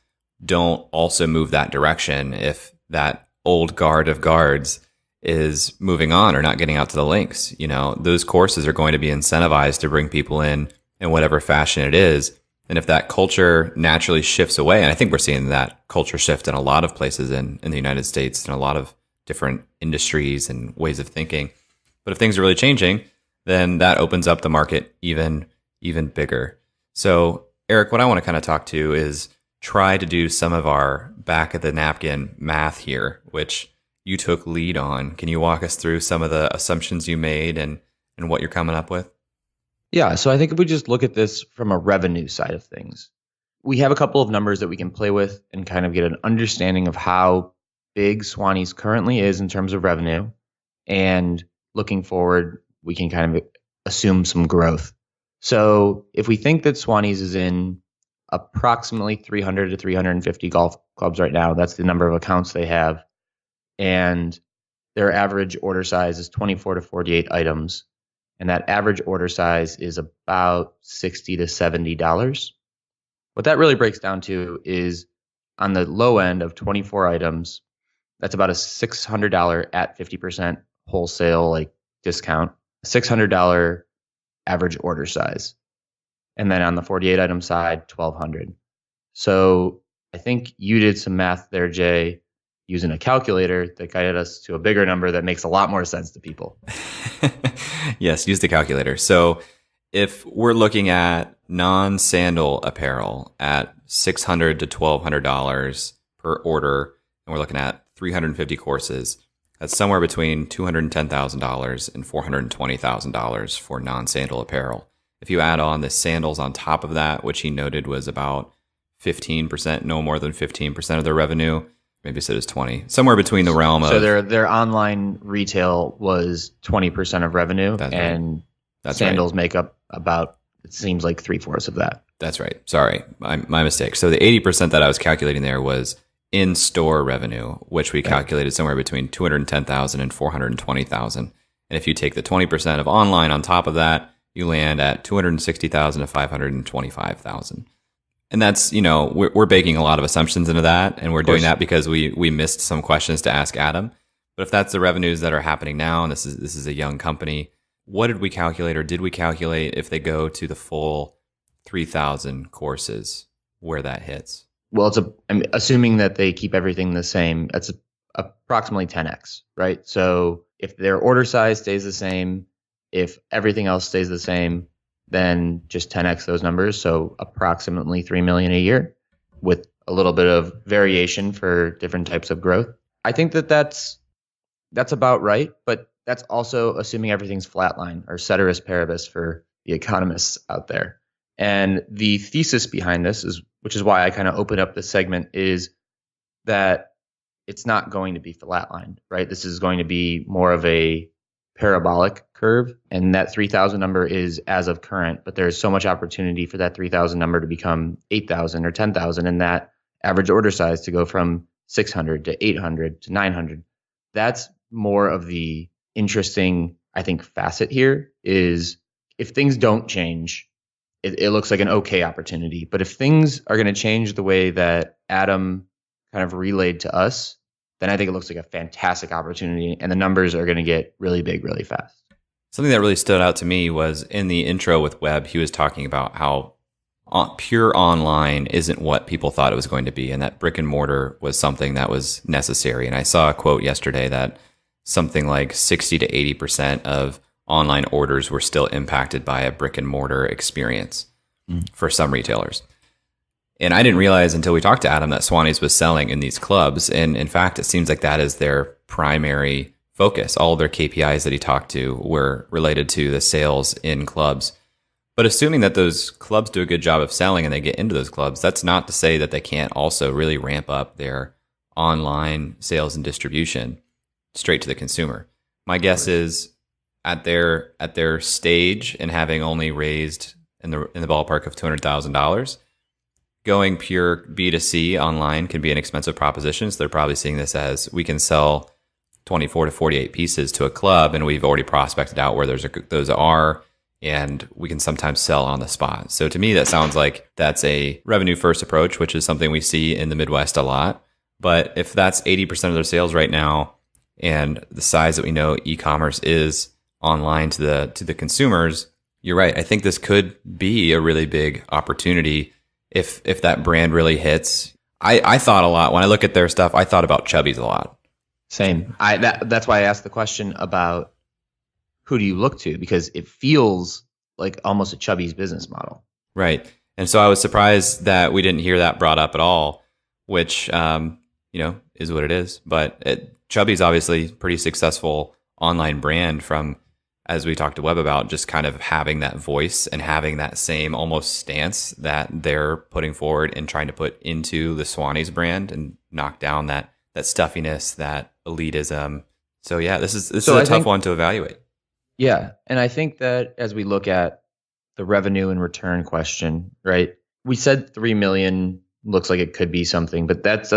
don't also move that direction if that old guard of guards is moving on or not getting out to the links. Those courses are going to be incentivized to bring people in whatever fashion it is. And if that culture naturally shifts away, and I think we're seeing that culture shift in a lot of places in the United States and a lot of different industries and ways of thinking. But if things are really changing, then that opens up the market even bigger. So, Eric, what I want to kind of talk to is try to do some of our back of the napkin math here, which you took lead on. Can you walk us through some of the assumptions you made and what you're coming up with? Yeah, so I think if we just look at this from a revenue side of things, we have a couple of numbers that we can play with and kind of get an understanding of how big Swannies currently is in terms of revenue. And looking forward, we can kind of assume some growth. So if we think that Swannies is in approximately 300 to 350 golf clubs right now, that's the number of accounts they have. And their average order size is 24 to 48 items. And that average order size is about $60 to $70. What that really breaks down to is on the low end of 24 items, that's about a $600 at 50% wholesale like discount, $600 average order size. And then on the 48 item side, $1,200. So I think you did some math there, Jay, using a calculator that guided us to a bigger number that makes a lot more sense to people. Yes, use the calculator. So if we're looking at non-sandal apparel at $600 to $1,200 per order, and we're looking at 350 courses, that's somewhere between $210,000 and $420,000 for non-sandal apparel. If you add on the sandals on top of that, which he noted was about 15%, no more than 15% of their revenue, maybe said it's 20, somewhere between the realm of. So their online retail was 20% of revenue, and sandals make up about, it seems like 3/4 of that. That's right. Sorry, my mistake. So the 80% that I was calculating there was in-store revenue, which we calculated somewhere between $210,000 and $420,000. And if you take the 20% of online on top of that, you land at $260,000 to $525,000. And that's, we're baking a lot of assumptions into that, and we're doing that because we missed some questions to ask Adam. But if that's the revenues that are happening now, and this is a young company, what did we calculate, or did we calculate if they go to the full 3,000 courses, where that hits? Well, I'm assuming that they keep everything the same. That's approximately 10x, right? So if their order size stays the same, if everything else stays the same, then just 10x those numbers. So approximately $3 million a year, with a little bit of variation for different types of growth. I think that's about right, but that's also assuming everything's flatline, or ceteris paribus for the economists out there. And the thesis behind this which is why I kind of open up this segment, is that it's not going to be flatlined, right? This is going to be more of a parabolic curve, and that 3,000 number is as of current, but there's so much opportunity for that 3,000 number to become 8,000 or 10,000, and that average order size to go from 600 to 800 to 900. That's more of the interesting, I think, facet here, is if things don't change, it looks like an okay opportunity. But if things are going to change the way that Adam kind of relayed to us, then I think it looks like a fantastic opportunity, and the numbers are going to get really big really fast. Something that really stood out to me was in the intro with Webb, he was talking about how pure online isn't what people thought it was going to be, and that brick and mortar was something that was necessary. And I saw a quote yesterday that something like 60 to 80% of online orders were still impacted by a brick and mortar experience for some retailers. And I didn't realize until we talked to Adam that Swannies was selling in these clubs. And in fact, it seems like that is their primary focus. All of their KPIs that he talked to were related to the sales in clubs. But assuming that those clubs do a good job of selling and they get into those clubs, that's not to say that they can't also really ramp up their online sales and distribution straight to the consumer. My guess is at their stage, and having only raised in the ballpark of $200,000, going pure B2C online can be an expensive proposition. So they're probably seeing this as, we can sell 24 to 48 pieces to a club, and we've already prospected out where those are, and we can sometimes sell on the spot. So to me, that sounds like that's a revenue first approach, which is something we see in the Midwest a lot. But if that's 80% of their sales right now, and the size that we know e-commerce is online to the consumers, you're right. I think this could be a really big opportunity if that brand really hits. I thought a lot when I look at their stuff. I thought about Chubbies a lot. Same. That's why I asked the question about who do you look to, because it feels like almost a Chubbies business model. Right. And so I was surprised that we didn't hear that brought up at all, which is what it is. But Chubbies obviously pretty successful online brand, from, as we talked to Webb about, just kind of having that voice and having that same almost stance that they're putting forward and trying to put into the Swannies brand and knock down that stuffiness, that elitism. So yeah, this is a tough one to evaluate. Yeah. And I think that as we look at the revenue and return question, right? We said 3 million looks like it could be something, but that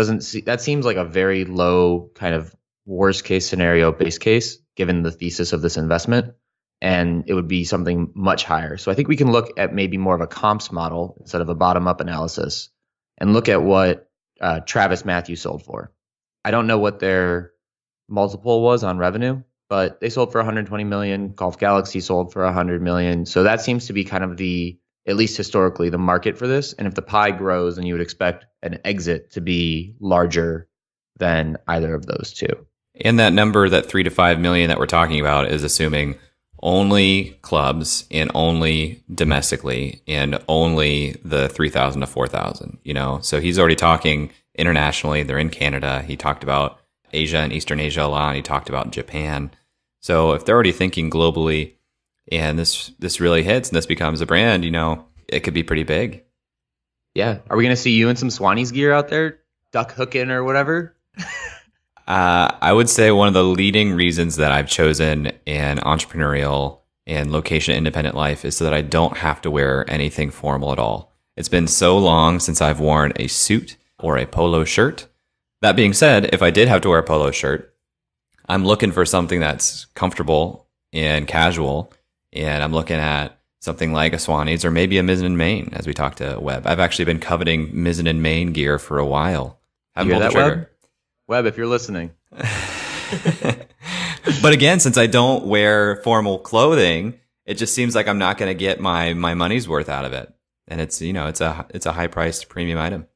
seems like a very low kind of worst case scenario, base case, given the thesis of this investment. And it would be something much higher. So I think we can look at maybe more of a comps model instead of a bottom up analysis and look at what Travis Matthew sold for. I don't know what their multiple was on revenue, but they sold for 120 million. Golf Galaxy sold for 100 million. So that seems to be kind of at least historically, the market for this. And if the pie grows, then you would expect an exit to be larger than either of those two. And that number, that 3 to 5 million that we're talking about, is assuming only clubs and only domestically and only the 3,000 to 4,000, So he's already talking internationally. They're in Canada. He talked about Asia and Eastern Asia a lot. He talked about Japan. So if they're already thinking globally and this really hits and this becomes a brand, it could be pretty big. Yeah. Are we going to see you in some Swannies gear out there, duck hooking or whatever? I would say one of the leading reasons that I've chosen an entrepreneurial and location independent life is so that I don't have to wear anything formal at all. It's been so long since I've worn a suit or a polo shirt. That being said, if I did have to wear a polo shirt, I'm looking for something that's comfortable and casual, and I'm looking at something like a Swannies or maybe a Mizzen & Main, as we talked to Webb. I've actually been coveting Mizzen & Main gear for a while. You hear that, Webb? Webb, if you're listening. But again, since I don't wear formal clothing, it just seems like I'm not going to get my money's worth out of it. And it's a high priced premium item.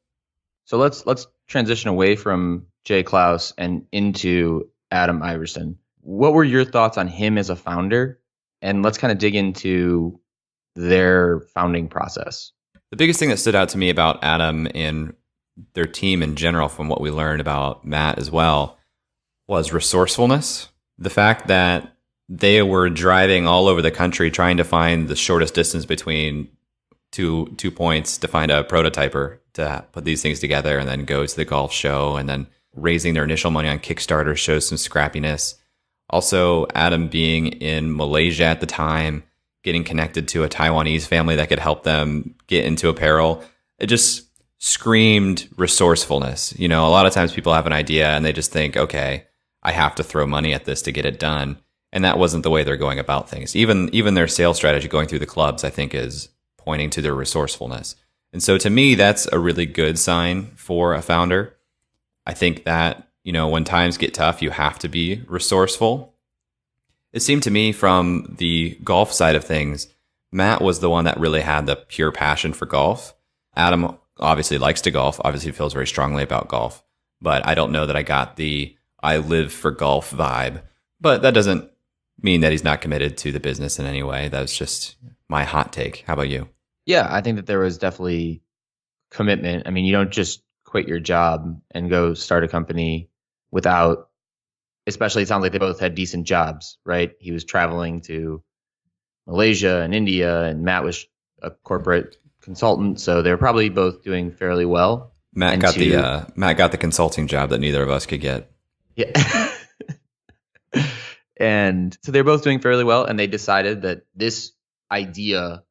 So let's transition away from Jay Klaus and into Adam Iverson. What were your thoughts on him as a founder? And let's kind of dig into their founding process. The biggest thing that stood out to me about Adam and their team in general, from what we learned about Matt as well, was resourcefulness. The fact that they were driving all over the country trying to find the shortest distance between two points to find a prototyper to put these things together and then go to the golf show, and then raising their initial money on Kickstarter shows some scrappiness. Also, Adam being in Malaysia at the time, getting connected to a Taiwanese family that could help them get into apparel. It just screamed resourcefulness. A lot of times people have an idea and they just think, okay, I have to throw money at this to get it done. And that wasn't the way they're going about things. Even their sales strategy going through the clubs, I think, is pointing to their resourcefulness. And so to me, that's a really good sign for a founder. I think that, when times get tough, you have to be resourceful. It seemed to me from the golf side of things, Matt was the one that really had the pure passion for golf. Adam obviously likes to golf, obviously feels very strongly about golf, but I don't know that I got the I live for golf vibe. But that doesn't mean that he's not committed to the business in any way. That's just my hot take. How about you? Yeah, I think that there was definitely commitment. I mean, you don't just quit your job and go start a company without, especially it sounds like they both had decent jobs, right? He was traveling to Malaysia and India, and Matt was a corporate consultant, so they're probably both doing fairly well. Matt got the consulting job that neither of us could get. Yeah. And so they're both doing fairly well, and they decided that this idea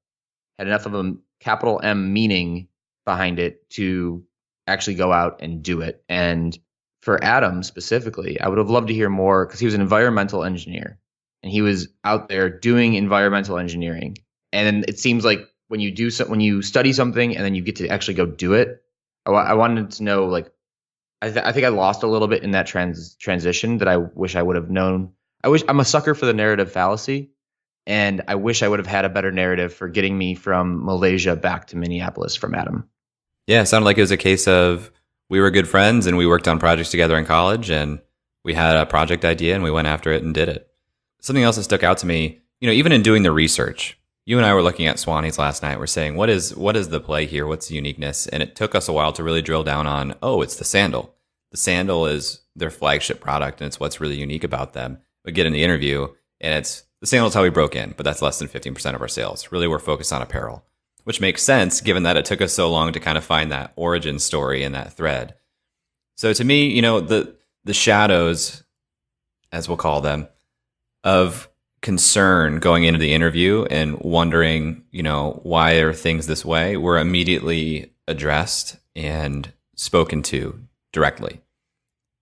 had enough of a capital M meaning behind it to actually go out and do it. And for Adam specifically, I would have loved to hear more, because he was an environmental engineer and he was out there doing environmental engineering. And it seems like when you study something and then you get to actually go do it, I wanted to know, like, I think I lost a little bit in that transition that I wish I would have known. I'm a sucker for the narrative fallacy, and I wish I would have had a better narrative for getting me from Malaysia back to Minneapolis from Adam. Yeah, it sounded like it was a case of we were good friends and we worked on projects together in college, and we had a project idea and we went after it and did it. Something else that stuck out to me, even in doing the research, you and I were looking at Swannies last night. We're saying, what is the play here? What's the uniqueness? And it took us a while to really drill down on, it's the sandal. The sandal is their flagship product, and it's what's really unique about them. We get in the interview, and the sandal's how we broke in, but that's less than 15% of our sales. Really, we're focused on apparel, which makes sense given that it took us so long to kind of find that origin story and that thread. So to me, the shadows, as we'll call them, of concern going into the interview and wondering, why are things this way, were immediately addressed and spoken to directly.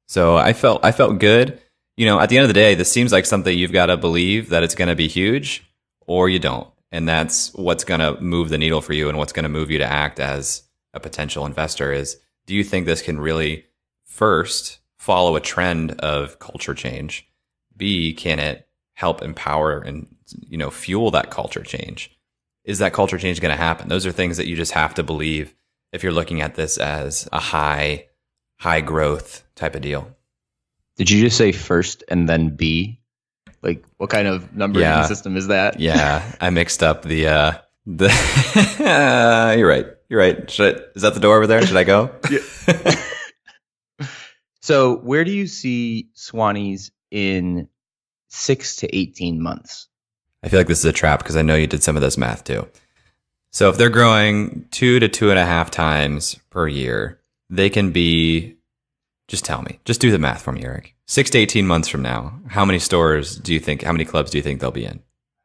So I felt good. at the end of the day, this seems like something you've got to believe that it's going to be huge or you don't. And that's what's going to move the needle for you and what's going to move you to act as a potential investor is, do you think this can really, first, follow a trend of culture change? B, can it help empower and, fuel that culture change? Is that culture change going to happen? Those are things that you just have to believe if you're looking at this as a high growth type of deal. Did you just say first and then B? Like, what kind of numbering system is that? Yeah, I mixed up the You're right. Is that the door over there? Should I go? So where do you see Swannies in 6 to 18 months? I feel like this is a trap because I know you did some of this math too. So if they're growing 2 to 2.5 times per year, they can be, just tell me, just do the math for me, Eric. 6 to 18 months from now, how many clubs do you think they'll be in?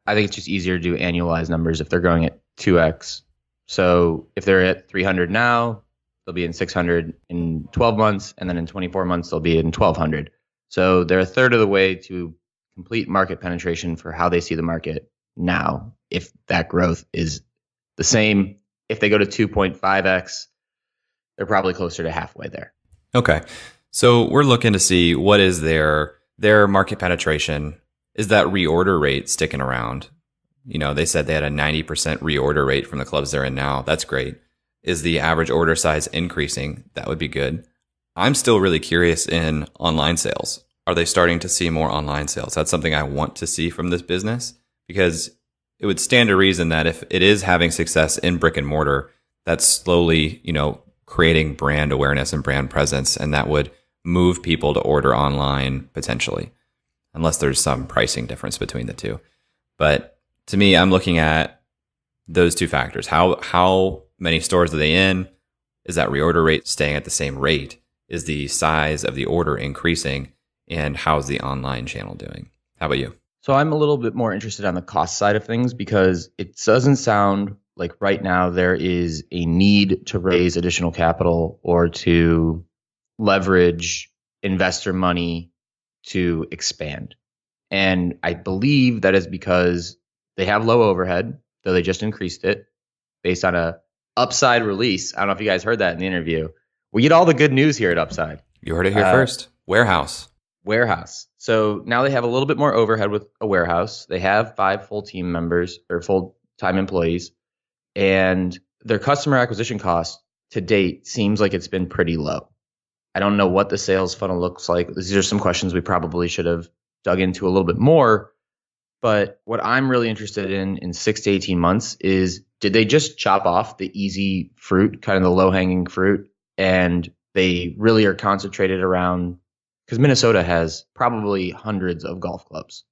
I think it's just easier to do annualized numbers if they're growing at 2x. So if they're at 300 now, they'll be in 600 in 12 months, and then in 24 months, they'll be in 1,200. So they're a third of the way to complete market penetration for how they see the market now. If that growth is the same, if they go to 2.5x, they're probably closer to halfway there. Okay. So we're looking to see what is their market penetration. Is that reorder rate sticking around? They said they had a 90% reorder rate from the clubs they're in now. That's great. Is the average order size increasing? That would be good. I'm still really curious in online sales. Are they starting to see more online sales? That's something I want to see from this business, because it would stand to reason that if it is having success in brick and mortar, that's slowly, creating brand awareness and brand presence, and that would move people to order online potentially, unless there's some pricing difference between the two. But to me, I'm looking at those two factors. How many stores are they in? Is that reorder rate staying at the same rate? Is the size of the order increasing? And how's the online channel doing? How about you? So I'm a little bit more interested on the cost side of things, because it doesn't sound like right now there is a need to raise additional capital or to leverage investor money to expand. And I believe that is because they have low overhead, though they just increased it based on a Upside release. I don't know if you guys heard that in the interview. We get all the good news here at Upside. You heard it here first. Warehouse. So now they have a little bit more overhead with a warehouse. They have 5 full team members or full-time employees, and their customer acquisition cost to date seems like it's been pretty low. I don't know what the sales funnel looks like. These are some questions we probably should have dug into a little bit more. But what I'm really interested in 6 to 18 months is, did they just chop off the easy fruit, kind of the low-hanging fruit, and they really are concentrated around, because Minnesota has probably hundreds of golf clubs.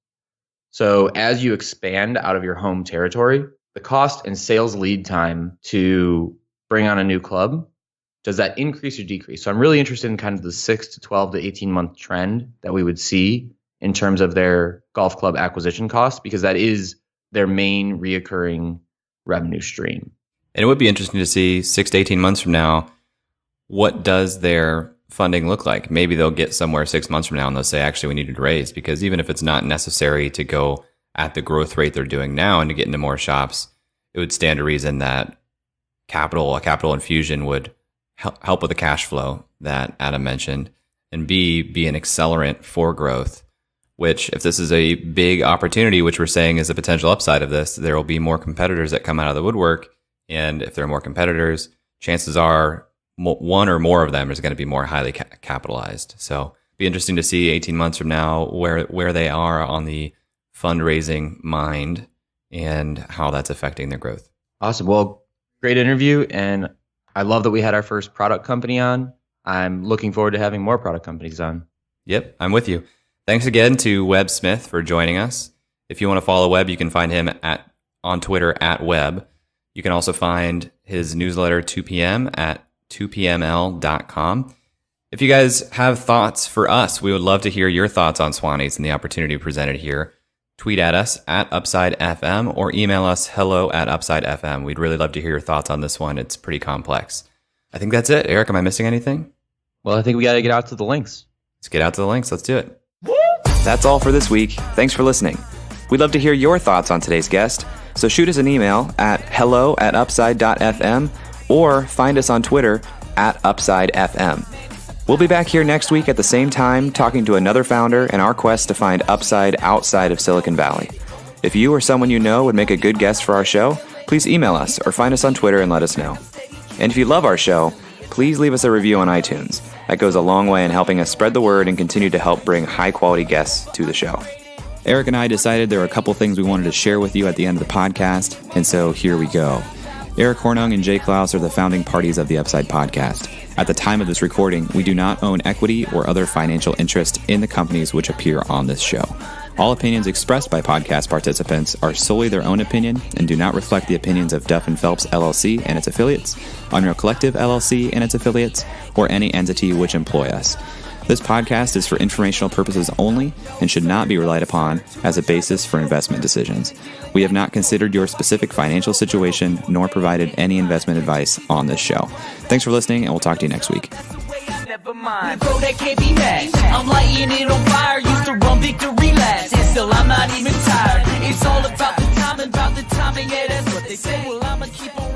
So as you expand out of your home territory, the cost and sales lead time to bring on a new club, does that increase or decrease? So I'm really interested in kind of the 6 to 12 to 18 month trend that we would see in terms of their golf club acquisition costs, because that is their main reoccurring revenue stream. And it would be interesting to see 6 to 18 months from now, what does their funding look like? Maybe they'll get somewhere 6 months from now and they'll say, actually, we need to raise, because even if it's not necessary to go at the growth rate they're doing now and to get into more shops, it would stand to reason that a capital infusion would help with the cash flow that Adam mentioned, and B, be an accelerant for growth, which if this is a big opportunity, which we're saying is a potential upside of this, there will be more competitors that come out of the woodwork. And if there are more competitors, chances are one or more of them is going to be more highly capitalized. So be interesting to see 18 months from now where they are on the fundraising mind and how that's affecting their growth. Awesome. Well, great interview. And I love that we had our first product company on. I'm looking forward to having more product companies on. Yep, I'm with you. Thanks again to Webb Smith for joining us. If you want to follow Webb, you can find him on Twitter @Webb. You can also find his newsletter 2 p.m. at 2pml.com. If you guys have thoughts for us, we would love to hear your thoughts on Swannies and the opportunity presented here. Tweet at us at UpsideFM or email us hello@UpsideFM. We'd really love to hear your thoughts on this one. It's pretty complex. I think that's it. Eric, am I missing anything? Well, I think we got to get out to the links. Let's get out to the links. Let's do it. That's all for this week. Thanks for listening. We'd love to hear your thoughts on today's guest, so shoot us an email at hello@upside.fm or find us on Twitter @UpsideFM. We'll be back here next week at the same time talking to another founder in our quest to find upside outside of Silicon Valley. If you or someone you know would make a good guest for our show, please email us or find us on Twitter and let us know. And if you love our show, please leave us a review on iTunes. That goes a long way in helping us spread the word and continue to help bring high-quality guests to the show. Eric and I decided there were a couple things we wanted to share with you at the end of the podcast, and so here we go. Eric Hornung and Jay Klaus are the founding parties of the Upside podcast. At the time of this recording, we do not own equity or other financial interest in the companies which appear on this show. All opinions expressed by podcast participants are solely their own opinion and do not reflect the opinions of Duff & Phelps LLC and its affiliates, Unreal Collective LLC and its affiliates, or any entity which employ us. This podcast is for informational purposes only and should not be relied upon as a basis for investment decisions. We have not considered your specific financial situation nor provided any investment advice on this show. Thanks for listening, and we'll talk to you next week. Never mind, bro, that can't be matched. I'm lighting it on fire, used to run victory laps, and still I'm not even tired. It's all about the timing, yeah, that's what they say. Well, I'ma keep on